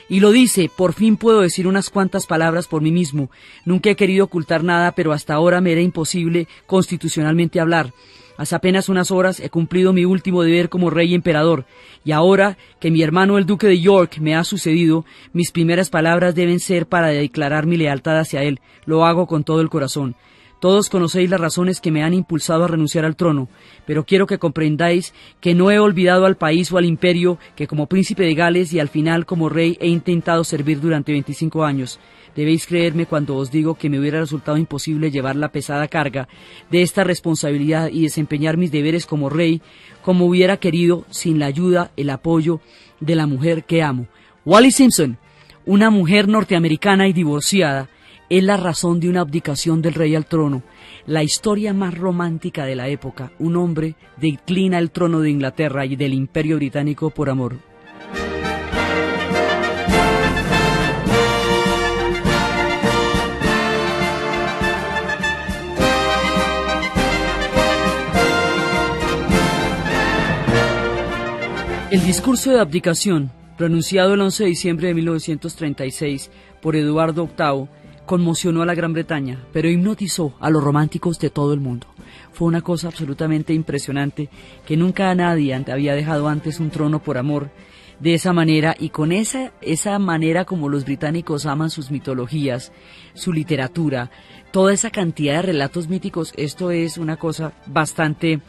Y lo dice: por fin puedo decir unas cuantas palabras por mí mismo. Nunca he querido ocultar nada, pero hasta ahora me era imposible constitucionalmente hablar. Hace apenas unas horas he cumplido mi último deber como rey y emperador, y ahora que mi hermano el duque de York me ha sucedido, mis primeras palabras deben ser para declarar mi lealtad hacia él. Lo hago con todo el corazón. Todos conocéis las razones que me han impulsado a renunciar al trono, pero quiero que comprendáis que no he olvidado al país o al imperio que como príncipe de Gales y al final como rey he intentado servir durante 25 años. Debéis creerme cuando os digo que me hubiera resultado imposible llevar la pesada carga de esta responsabilidad y desempeñar mis deberes como rey como hubiera querido sin la ayuda, el apoyo de la mujer que amo. Wallis Simpson, una mujer norteamericana y divorciada, es la razón de una abdicación del rey al trono, la historia más romántica de la época. Un hombre declina el trono de Inglaterra y del Imperio Británico por amor. El discurso de abdicación, pronunciado el 11 de diciembre de 1936 por Eduardo VIII, conmocionó a la Gran Bretaña, pero hipnotizó a los románticos de todo el mundo. Fue una cosa absolutamente impresionante, que nunca nadie había dejado antes un trono por amor de esa manera, y con esa manera como los británicos aman sus mitologías, su literatura, toda esa cantidad de relatos míticos. Esto es una cosa bastante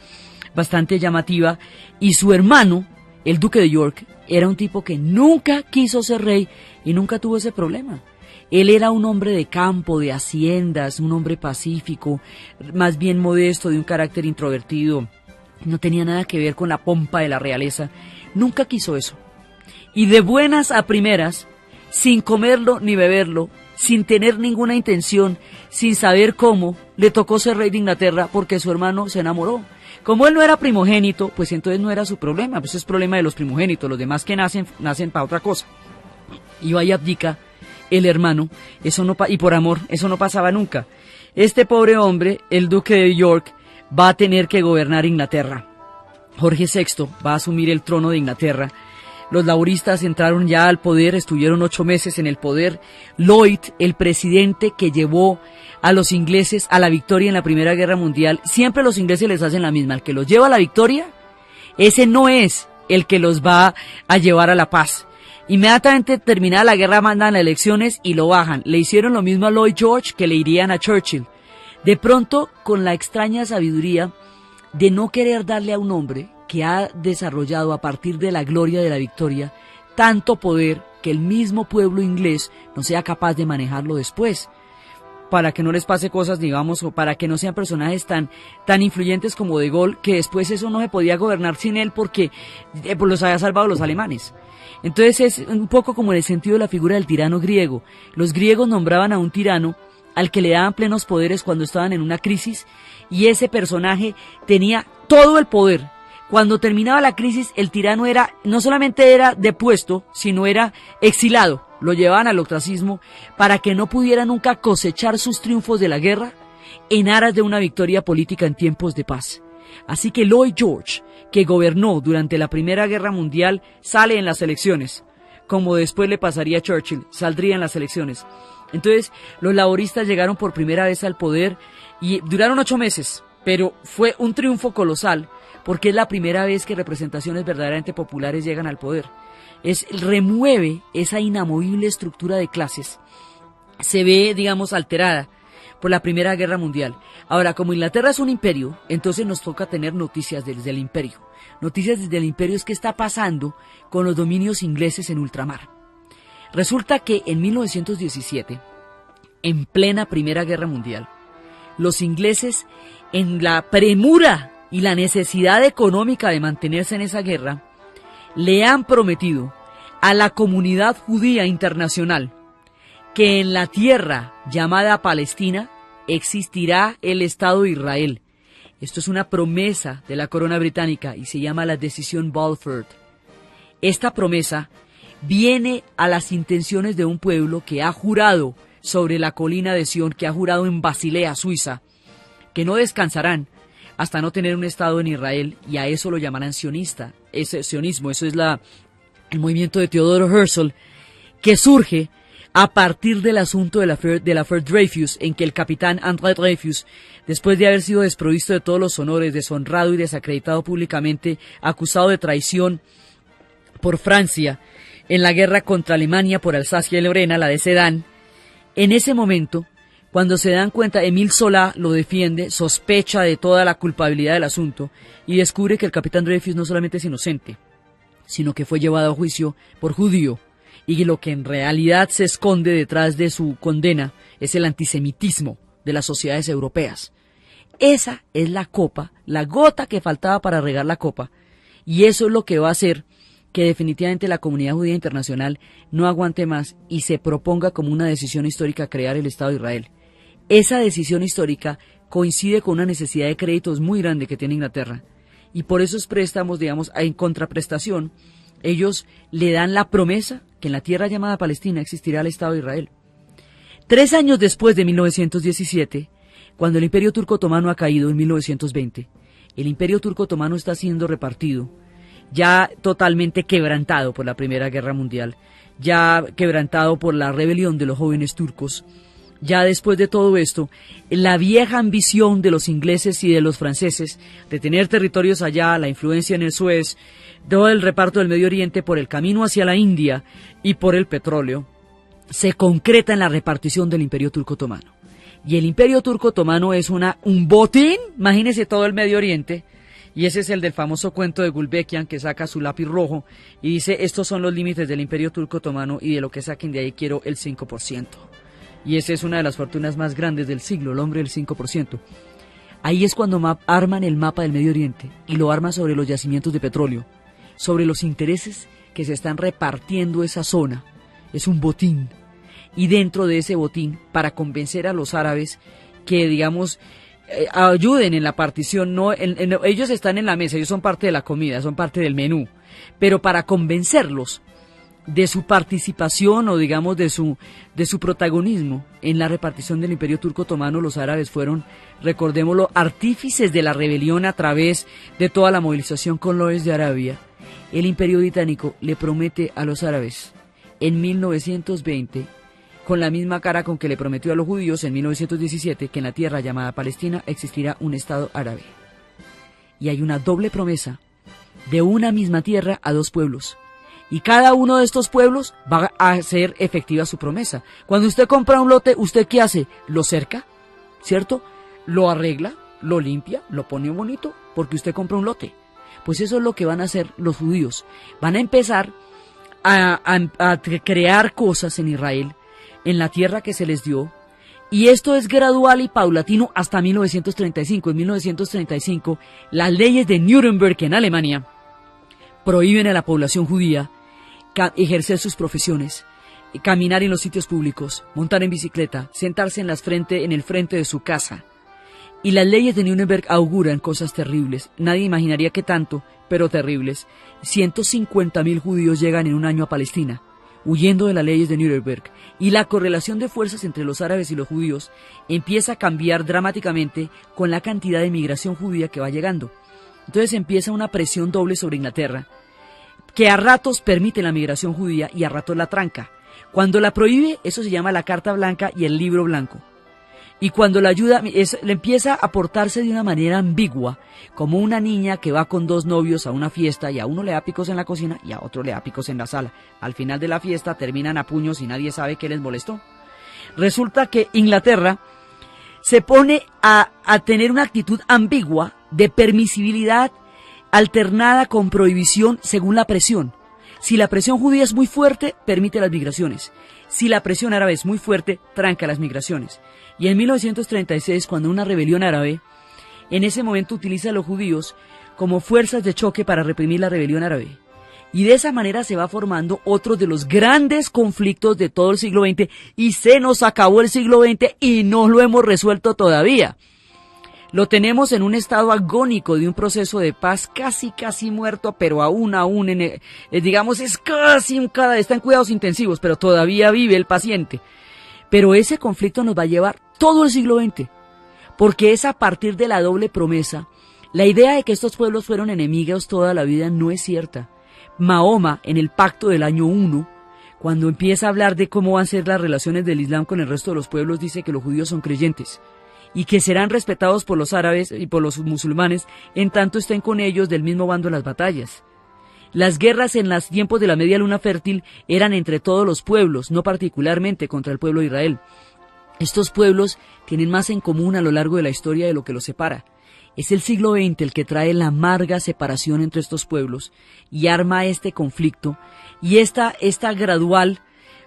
llamativa. Y su hermano, el duque de York, era un tipo que nunca quiso ser rey y nunca tuvo ese problema. Él era un hombre de campo, de haciendas, un hombre pacífico, más bien modesto, de un carácter introvertido. No tenía nada que ver con la pompa de la realeza. Nunca quiso eso. Y de buenas a primeras, sin comerlo ni beberlo, sin tener ninguna intención, sin saber cómo, le tocó ser rey de Inglaterra porque su hermano se enamoró. Como él no era primogénito, pues entonces no era su problema, pues es problema de los primogénitos, los demás que nacen para otra cosa. Y vaya abdica el hermano, y por amor, eso no pasaba nunca. Este pobre hombre, el duque de York, va a tener que gobernar Inglaterra. Jorge VI va a asumir el trono de Inglaterra. Los laboristas entraron ya al poder, estuvieron 8 meses en el poder. Lloyd, el presidente que llevó a los ingleses a la victoria en la Primera Guerra Mundial, siempre los ingleses les hacen la misma: el que los lleva a la victoria, ese no es el que los va a llevar a la paz. Inmediatamente terminada la guerra mandan las elecciones y lo bajan. Le hicieron lo mismo a Lloyd George que le irían a Churchill. De pronto, con la extraña sabiduría de no querer darle a un hombre que ha desarrollado a partir de la gloria de la victoria tanto poder que el mismo pueblo inglés no sea capaz de manejarlo después, para que no les pase cosas, digamos, o para que no sean personajes tan influyentes como De Gaulle, que después eso no se podía gobernar sin él porque los había salvado los alemanes. Entonces es un poco como en el sentido de la figura del tirano griego. Los griegos nombraban a un tirano al que le daban plenos poderes cuando estaban en una crisis, y ese personaje tenía todo el poder. Cuando terminaba la crisis, el tirano no solamente era depuesto, sino era exilado. Lo llevaban al ostracismo para que no pudiera nunca cosechar sus triunfos de la guerra en aras de una victoria política en tiempos de paz. Así que Lloyd George, que gobernó durante la Primera Guerra Mundial, sale en las elecciones, como después le pasaría a Churchill, saldría en las elecciones. Entonces, los laboristas llegaron por primera vez al poder y duraron 8 meses, pero fue un triunfo colosal, porque es la primera vez que representaciones verdaderamente populares llegan al poder. Remueve esa inamovible estructura de clases. Se ve, digamos, alterada por la Primera Guerra Mundial. Ahora, como Inglaterra es un imperio, entonces nos toca tener noticias desde el imperio. Noticias desde el imperio es qué está pasando con los dominios ingleses en ultramar. Resulta que en 1917, en plena Primera Guerra Mundial, los ingleses, en la premura y la necesidad económica de mantenerse en esa guerra, le han prometido a la comunidad judía internacional que en la tierra llamada Palestina existirá el Estado de Israel, Esto es una promesa de la corona británica y se llama la Decisión Balfour. Esta promesa viene a las intenciones de un pueblo que ha jurado sobre la colina de Sion, que ha jurado en Basilea, Suiza, que no descansarán hasta no tener un Estado en Israel, y a eso lo llamarán sionista, ese sionismo. Eso es el movimiento de Theodor Herzl, que surge a partir del asunto de la affaire Dreyfus, en que el capitán André Dreyfus, después de haber sido desprovisto de todos los honores, deshonrado y desacreditado públicamente, acusado de traición por Francia en la guerra contra Alemania por Alsacia y Lorena, la de Sedan, en ese momento, cuando se dan cuenta, Émile Zola lo defiende, sospecha de toda la culpabilidad del asunto y descubre que el capitán Dreyfus no solamente es inocente, sino que fue llevado a juicio por judío, y lo que en realidad se esconde detrás de su condena es el antisemitismo de las sociedades europeas. Esa es la copa, la gota que faltaba para regar la copa, y eso es lo que va a hacer que definitivamente la comunidad judía internacional no aguante más y se proponga como una decisión histórica crear el Estado de Israel. Esa decisión histórica coincide con una necesidad de créditos muy grande que tiene Inglaterra, y por esos préstamos, digamos, en contraprestación, ellos le dan la promesa que en la tierra llamada Palestina existirá el Estado de Israel. 3 años después de 1917, cuando el Imperio Turco Otomano ha caído en 1920, el Imperio Turco Otomano está siendo repartido, ya totalmente quebrantado por la Primera Guerra Mundial, ya quebrantado por la rebelión de los jóvenes turcos. Ya después de todo esto, la vieja ambición de los ingleses y de los franceses de tener territorios allá, la influencia en el Suez, todo el reparto del Medio Oriente por el camino hacia la India y por el petróleo, se concreta en la repartición del Imperio Turco Otomano. Y el Imperio Turco Otomano es un botín, imagínense todo el Medio Oriente, y ese es el del famoso cuento de Gulbenkian, que saca su lápiz rojo y dice: estos son los límites del Imperio Turco Otomano y de lo que saquen de ahí quiero el 5%. Y esa es una de las fortunas más grandes del siglo, el hombre del 5%. Ahí es cuando arman el mapa del Medio Oriente y lo arman sobre los yacimientos de petróleo, sobre los intereses que se están repartiendo esa zona. Es un botín. Y dentro de ese botín, para convencer a los árabes que, digamos, ayuden en la partición, ellos están en la mesa, ellos son parte de la comida, son parte del menú, pero para convencerlos de su participación o digamos de su protagonismo en la repartición del Imperio Turco Otomano, los árabes fueron, recordémoslo, artífices de la rebelión a través de toda la movilización con Lawrence de Arabia. El Imperio Británico le promete a los árabes en 1920, con la misma cara con que le prometió a los judíos en 1917, que en la tierra llamada Palestina existirá un Estado árabe. Y hay una doble promesa de una misma tierra a dos pueblos. Y cada uno de estos pueblos va a hacer efectiva su promesa. Cuando usted compra un lote, ¿usted qué hace? Lo cerca, ¿cierto? Lo arregla, lo limpia, lo pone bonito, porque usted compra un lote. Pues eso es lo que van a hacer los judíos. Van a empezar a crear cosas en Israel, en la tierra que se les dio, y esto es gradual y paulatino hasta 1935. En 1935, las leyes de Nuremberg en Alemania prohíben a la población judía ejercer sus profesiones, caminar en los sitios públicos, montar en bicicleta, sentarse en el frente de su casa. Y las leyes de Nuremberg auguran cosas terribles. Nadie imaginaría que tanto, pero terribles. 150.000 judíos llegan en un año a Palestina, huyendo de las leyes de Nuremberg, y la correlación de fuerzas entre los árabes y los judíos empieza a cambiar dramáticamente con la cantidad de migración judía que va llegando. Entonces empieza una presión doble sobre Inglaterra, que a ratos permite la migración judía y a ratos la tranca. Cuando la prohíbe, eso se llama la Carta Blanca y el Libro Blanco. Y cuando la ayuda, le empieza a portarse de una manera ambigua, como una niña que va con dos novios a una fiesta y a uno le da picos en la cocina y a otro le da picos en la sala. Al final de la fiesta terminan a puños y nadie sabe qué les molestó. Resulta que Inglaterra se pone a tener una actitud ambigua de permisibilidad alternada con prohibición según la presión. Si la presión judía es muy fuerte, permite las migraciones. Si la presión árabe es muy fuerte, tranca las migraciones. Y en 1936, cuando una rebelión árabe, en ese momento utiliza a los judíos como fuerzas de choque para reprimir la rebelión árabe. Y de esa manera se va formando otro de los grandes conflictos de todo el siglo XX, y se nos acabó el siglo XX y no lo hemos resuelto todavía. Lo tenemos en un estado agónico de un proceso de paz casi muerto, pero aún, digamos, es casi está en cuidados intensivos, pero todavía vive el paciente. Pero ese conflicto nos va a llevar todo el siglo XX, porque es a partir de la doble promesa. La idea de que estos pueblos fueron enemigos toda la vida no es cierta. Mahoma, en el pacto del año 1, cuando empieza a hablar de cómo van a ser las relaciones del Islam con el resto de los pueblos, dice que los judíos son creyentes y que serán respetados por los árabes y por los musulmanes en tanto estén con ellos del mismo bando en las batallas. Las guerras en los tiempos de la media luna fértil eran entre todos los pueblos, no particularmente contra el pueblo de Israel. Estos pueblos tienen más en común a lo largo de la historia de lo que los separa. Es el siglo XX el que trae la amarga separación entre estos pueblos y arma este conflicto, y esta gradual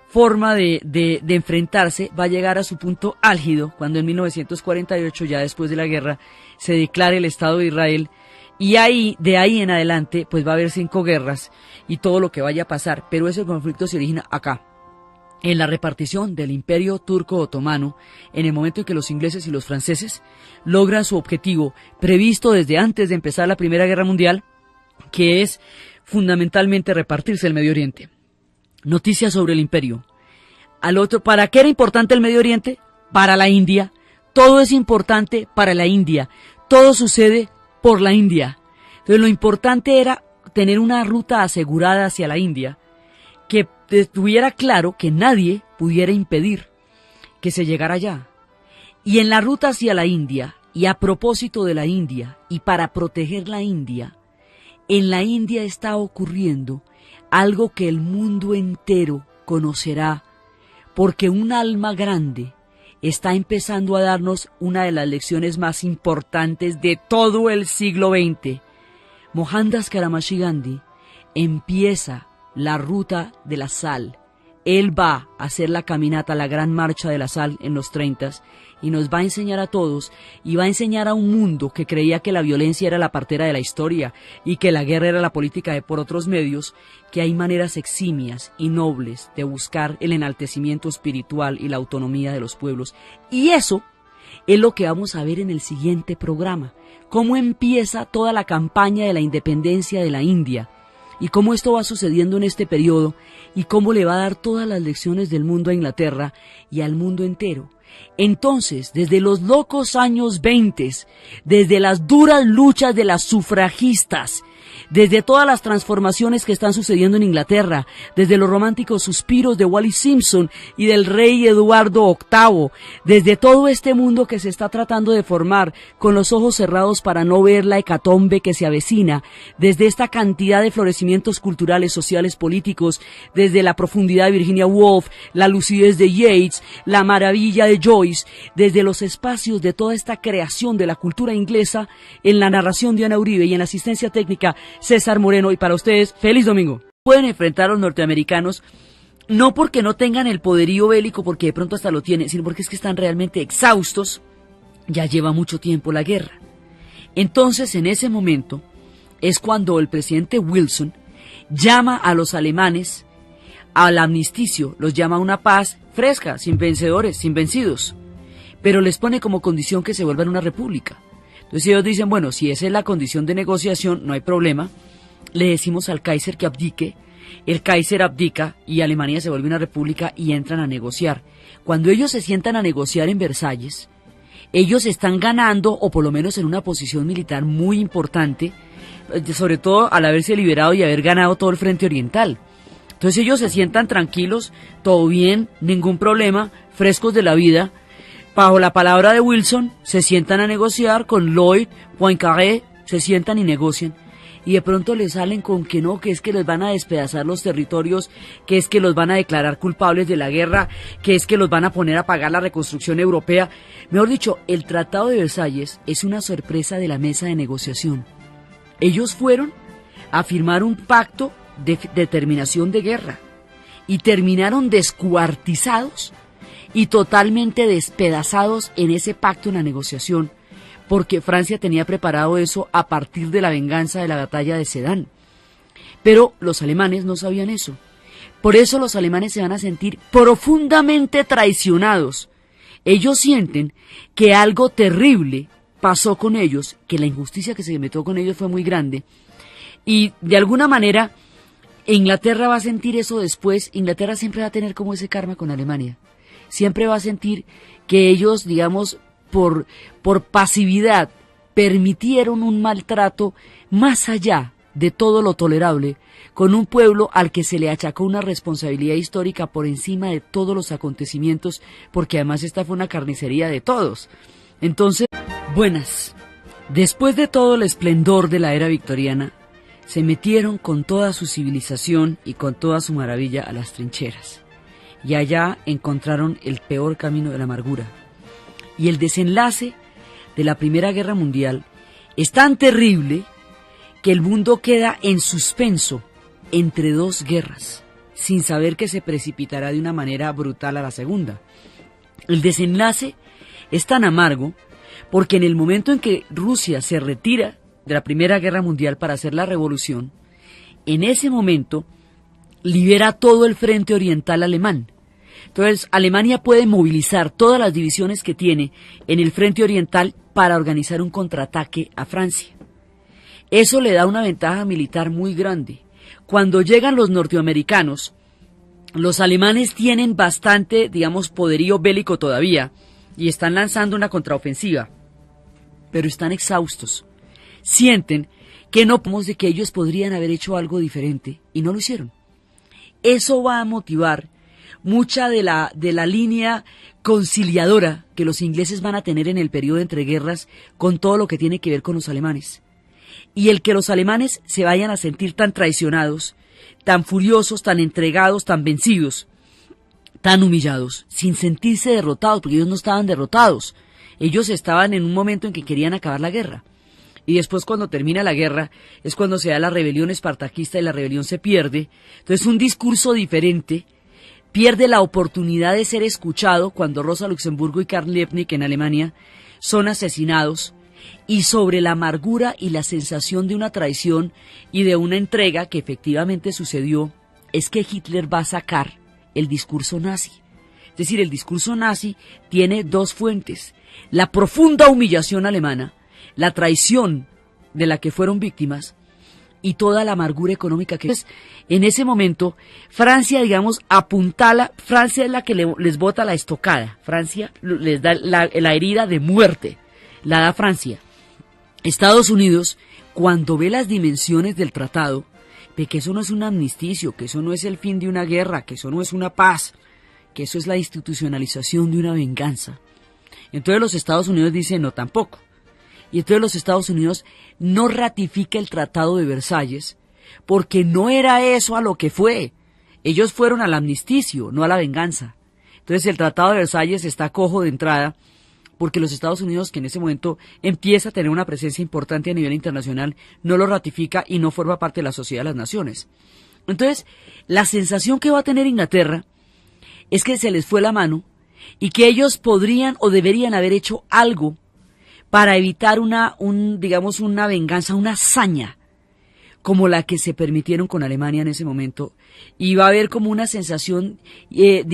forma de enfrentarse va a llegar a su punto álgido cuando en 1948, ya después de la guerra, se declara el Estado de Israel, y de ahí en adelante pues va a haber 5 guerras y todo lo que vaya a pasar, pero ese conflicto se origina acá, en la repartición del Imperio Turco Otomano, en el momento en que los ingleses y los franceses logran su objetivo previsto desde antes de empezar la Primera Guerra Mundial, que es fundamentalmente repartirse el Medio Oriente. Noticias sobre el imperio. ¿Para qué era importante el Medio Oriente? Para la India. Todo es importante para la India. Todo sucede por la India. Entonces lo importante era tener una ruta asegurada hacia la India, que estuviera claro que nadie pudiera impedir que se llegara allá. Y en la ruta hacia la India, y a propósito de la India, y para proteger la India, en la India está ocurriendo algo que el mundo entero conocerá, porque un alma grande está empezando a darnos una de las lecciones más importantes de todo el siglo XX. Mohandas Karamashi Gandhi empieza la ruta de la sal. Él va a hacer la caminata, la gran marcha de la sal en los 30 y nos va a enseñar a todos, y va a enseñar a un mundo que creía que la violencia era la partera de la historia y que la guerra era la política de por otros medios, que hay maneras eximias y nobles de buscar el enaltecimiento espiritual y la autonomía de los pueblos. Y eso es lo que vamos a ver en el siguiente programa, cómo empieza toda la campaña de la independencia de la India, y cómo esto va sucediendo en este periodo, y cómo le va a dar todas las lecciones del mundo a Inglaterra y al mundo entero. Entonces, desde los locos años 20, desde las duras luchas de las sufragistas, desde todas las transformaciones que están sucediendo en Inglaterra, desde los románticos suspiros de Wallis Simpson y del rey Eduardo VIII, desde todo este mundo que se está tratando de formar con los ojos cerrados para no ver la hecatombe que se avecina, desde esta cantidad de florecimientos culturales, sociales, políticos, desde la profundidad de Virginia Woolf, la lucidez de Yeats, la maravilla de Joyce, desde los espacios de toda esta creación de la cultura inglesa, en la narración de Ana Uribe y en la asistencia técnica César Moreno, y para ustedes, feliz domingo. Pueden enfrentar a los norteamericanos no porque no tengan el poderío bélico, porque de pronto hasta lo tienen, sino porque es que están realmente exhaustos, ya lleva mucho tiempo la guerra. Entonces, en ese momento, es cuando el presidente Wilson llama a los alemanes al amnisticio, los llama a una paz fresca, sin vencedores, sin vencidos, pero les pone como condición que se vuelvan una república. Entonces ellos dicen, bueno, si esa es la condición de negociación, no hay problema, le decimos al Kaiser que abdique, el Kaiser abdica y Alemania se vuelve una república y entran a negociar. Cuando ellos se sientan a negociar en Versalles, ellos están ganando, o por lo menos en una posición militar muy importante, sobre todo al haberse liberado y haber ganado todo el frente oriental. Entonces ellos se sientan tranquilos, todo bien, ningún problema, frescos de la vida. Bajo la palabra de Wilson, se sientan a negociar con Lloyd, Poincaré, se sientan y negocian. Y de pronto les salen con que no, que es que les van a despedazar los territorios, que es que los van a declarar culpables de la guerra, que es que los van a poner a pagar la reconstrucción europea. Mejor dicho, el Tratado de Versalles es una sorpresa de la mesa de negociación. Ellos fueron a firmar un pacto de terminación de guerra y terminaron descuartizados y totalmente despedazados en ese pacto, en la negociación, porque Francia tenía preparado eso a partir de la venganza de la batalla de Sedan. Pero los alemanes no sabían eso. Por eso los alemanes se van a sentir profundamente traicionados. Ellos sienten que algo terrible pasó con ellos, que la injusticia que se metió con ellos fue muy grande, y de alguna manera Inglaterra va a sentir eso después. Inglaterra siempre va a tener como ese karma con Alemania, siempre va a sentir que ellos, digamos, por pasividad, permitieron un maltrato más allá de todo lo tolerable, con un pueblo al que se le achacó una responsabilidad histórica por encima de todos los acontecimientos, porque además esta fue una carnicería de todos. Entonces, buenas, después de todo el esplendor de la era victoriana, se metieron con toda su civilización y con toda su maravilla a las trincheras, y allá encontraron el peor camino de la amargura. Y el desenlace de la Primera Guerra Mundial es tan terrible que el mundo queda en suspenso entre dos guerras, sin saber que se precipitará de una manera brutal a la segunda. El desenlace es tan amargo porque en el momento en que Rusia se retira de la Primera Guerra Mundial para hacer la revolución, en ese momento libera todo el frente oriental alemán. Entonces, Alemania puede movilizar todas las divisiones que tiene en el frente oriental para organizar un contraataque a Francia. Eso le da una ventaja militar muy grande. Cuando llegan los norteamericanos, los alemanes tienen bastante, digamos, poderío bélico todavía y están lanzando una contraofensiva, pero están exhaustos. Sienten que no podemos, de que ellos podrían haber hecho algo diferente y no lo hicieron. Eso va a motivar mucha de la línea conciliadora que los ingleses van a tener en el periodo entre guerras con todo lo que tiene que ver con los alemanes. Y el que los alemanes se vayan a sentir tan traicionados, tan furiosos, tan entregados, tan vencidos, tan humillados, sin sentirse derrotados, porque ellos no estaban derrotados. Ellos estaban en un momento en que querían acabar la guerra. Y después, cuando termina la guerra, es cuando se da la rebelión espartaquista y la rebelión se pierde. Entonces, un discurso diferente pierde la oportunidad de ser escuchado cuando Rosa Luxemburgo y Karl Liebknecht en Alemania son asesinados, y sobre la amargura y la sensación de una traición y de una entrega que efectivamente sucedió, es que Hitler va a sacar el discurso nazi. Es decir, el discurso nazi tiene dos fuentes: la profunda humillación alemana, la traición de la que fueron víctimas, y toda la amargura económica que es. En ese momento, Francia, digamos, apuntala. Francia es la que les bota la estocada. Francia les da la herida de muerte, la da Francia. Estados Unidos, cuando ve las dimensiones del tratado, ve que eso no es un amnisticio, que eso no es el fin de una guerra, que eso no es una paz, que eso es la institucionalización de una venganza. Entonces los Estados Unidos dicen no, tampoco. Y entonces los Estados Unidos no ratifica el Tratado de Versalles, porque no era eso a lo que fue. Ellos fueron al amnisticio, no a la venganza. Entonces el Tratado de Versalles está cojo de entrada, porque los Estados Unidos, que en ese momento empieza a tener una presencia importante a nivel internacional, no lo ratifica y no forma parte de la Sociedad de las Naciones. Entonces, la sensación que va a tener Inglaterra es que se les fue la mano y que ellos podrían o deberían haber hecho algo para evitar una venganza, una hazaña como la que se permitieron con Alemania en ese momento. Y va a haber como una sensación, digamos,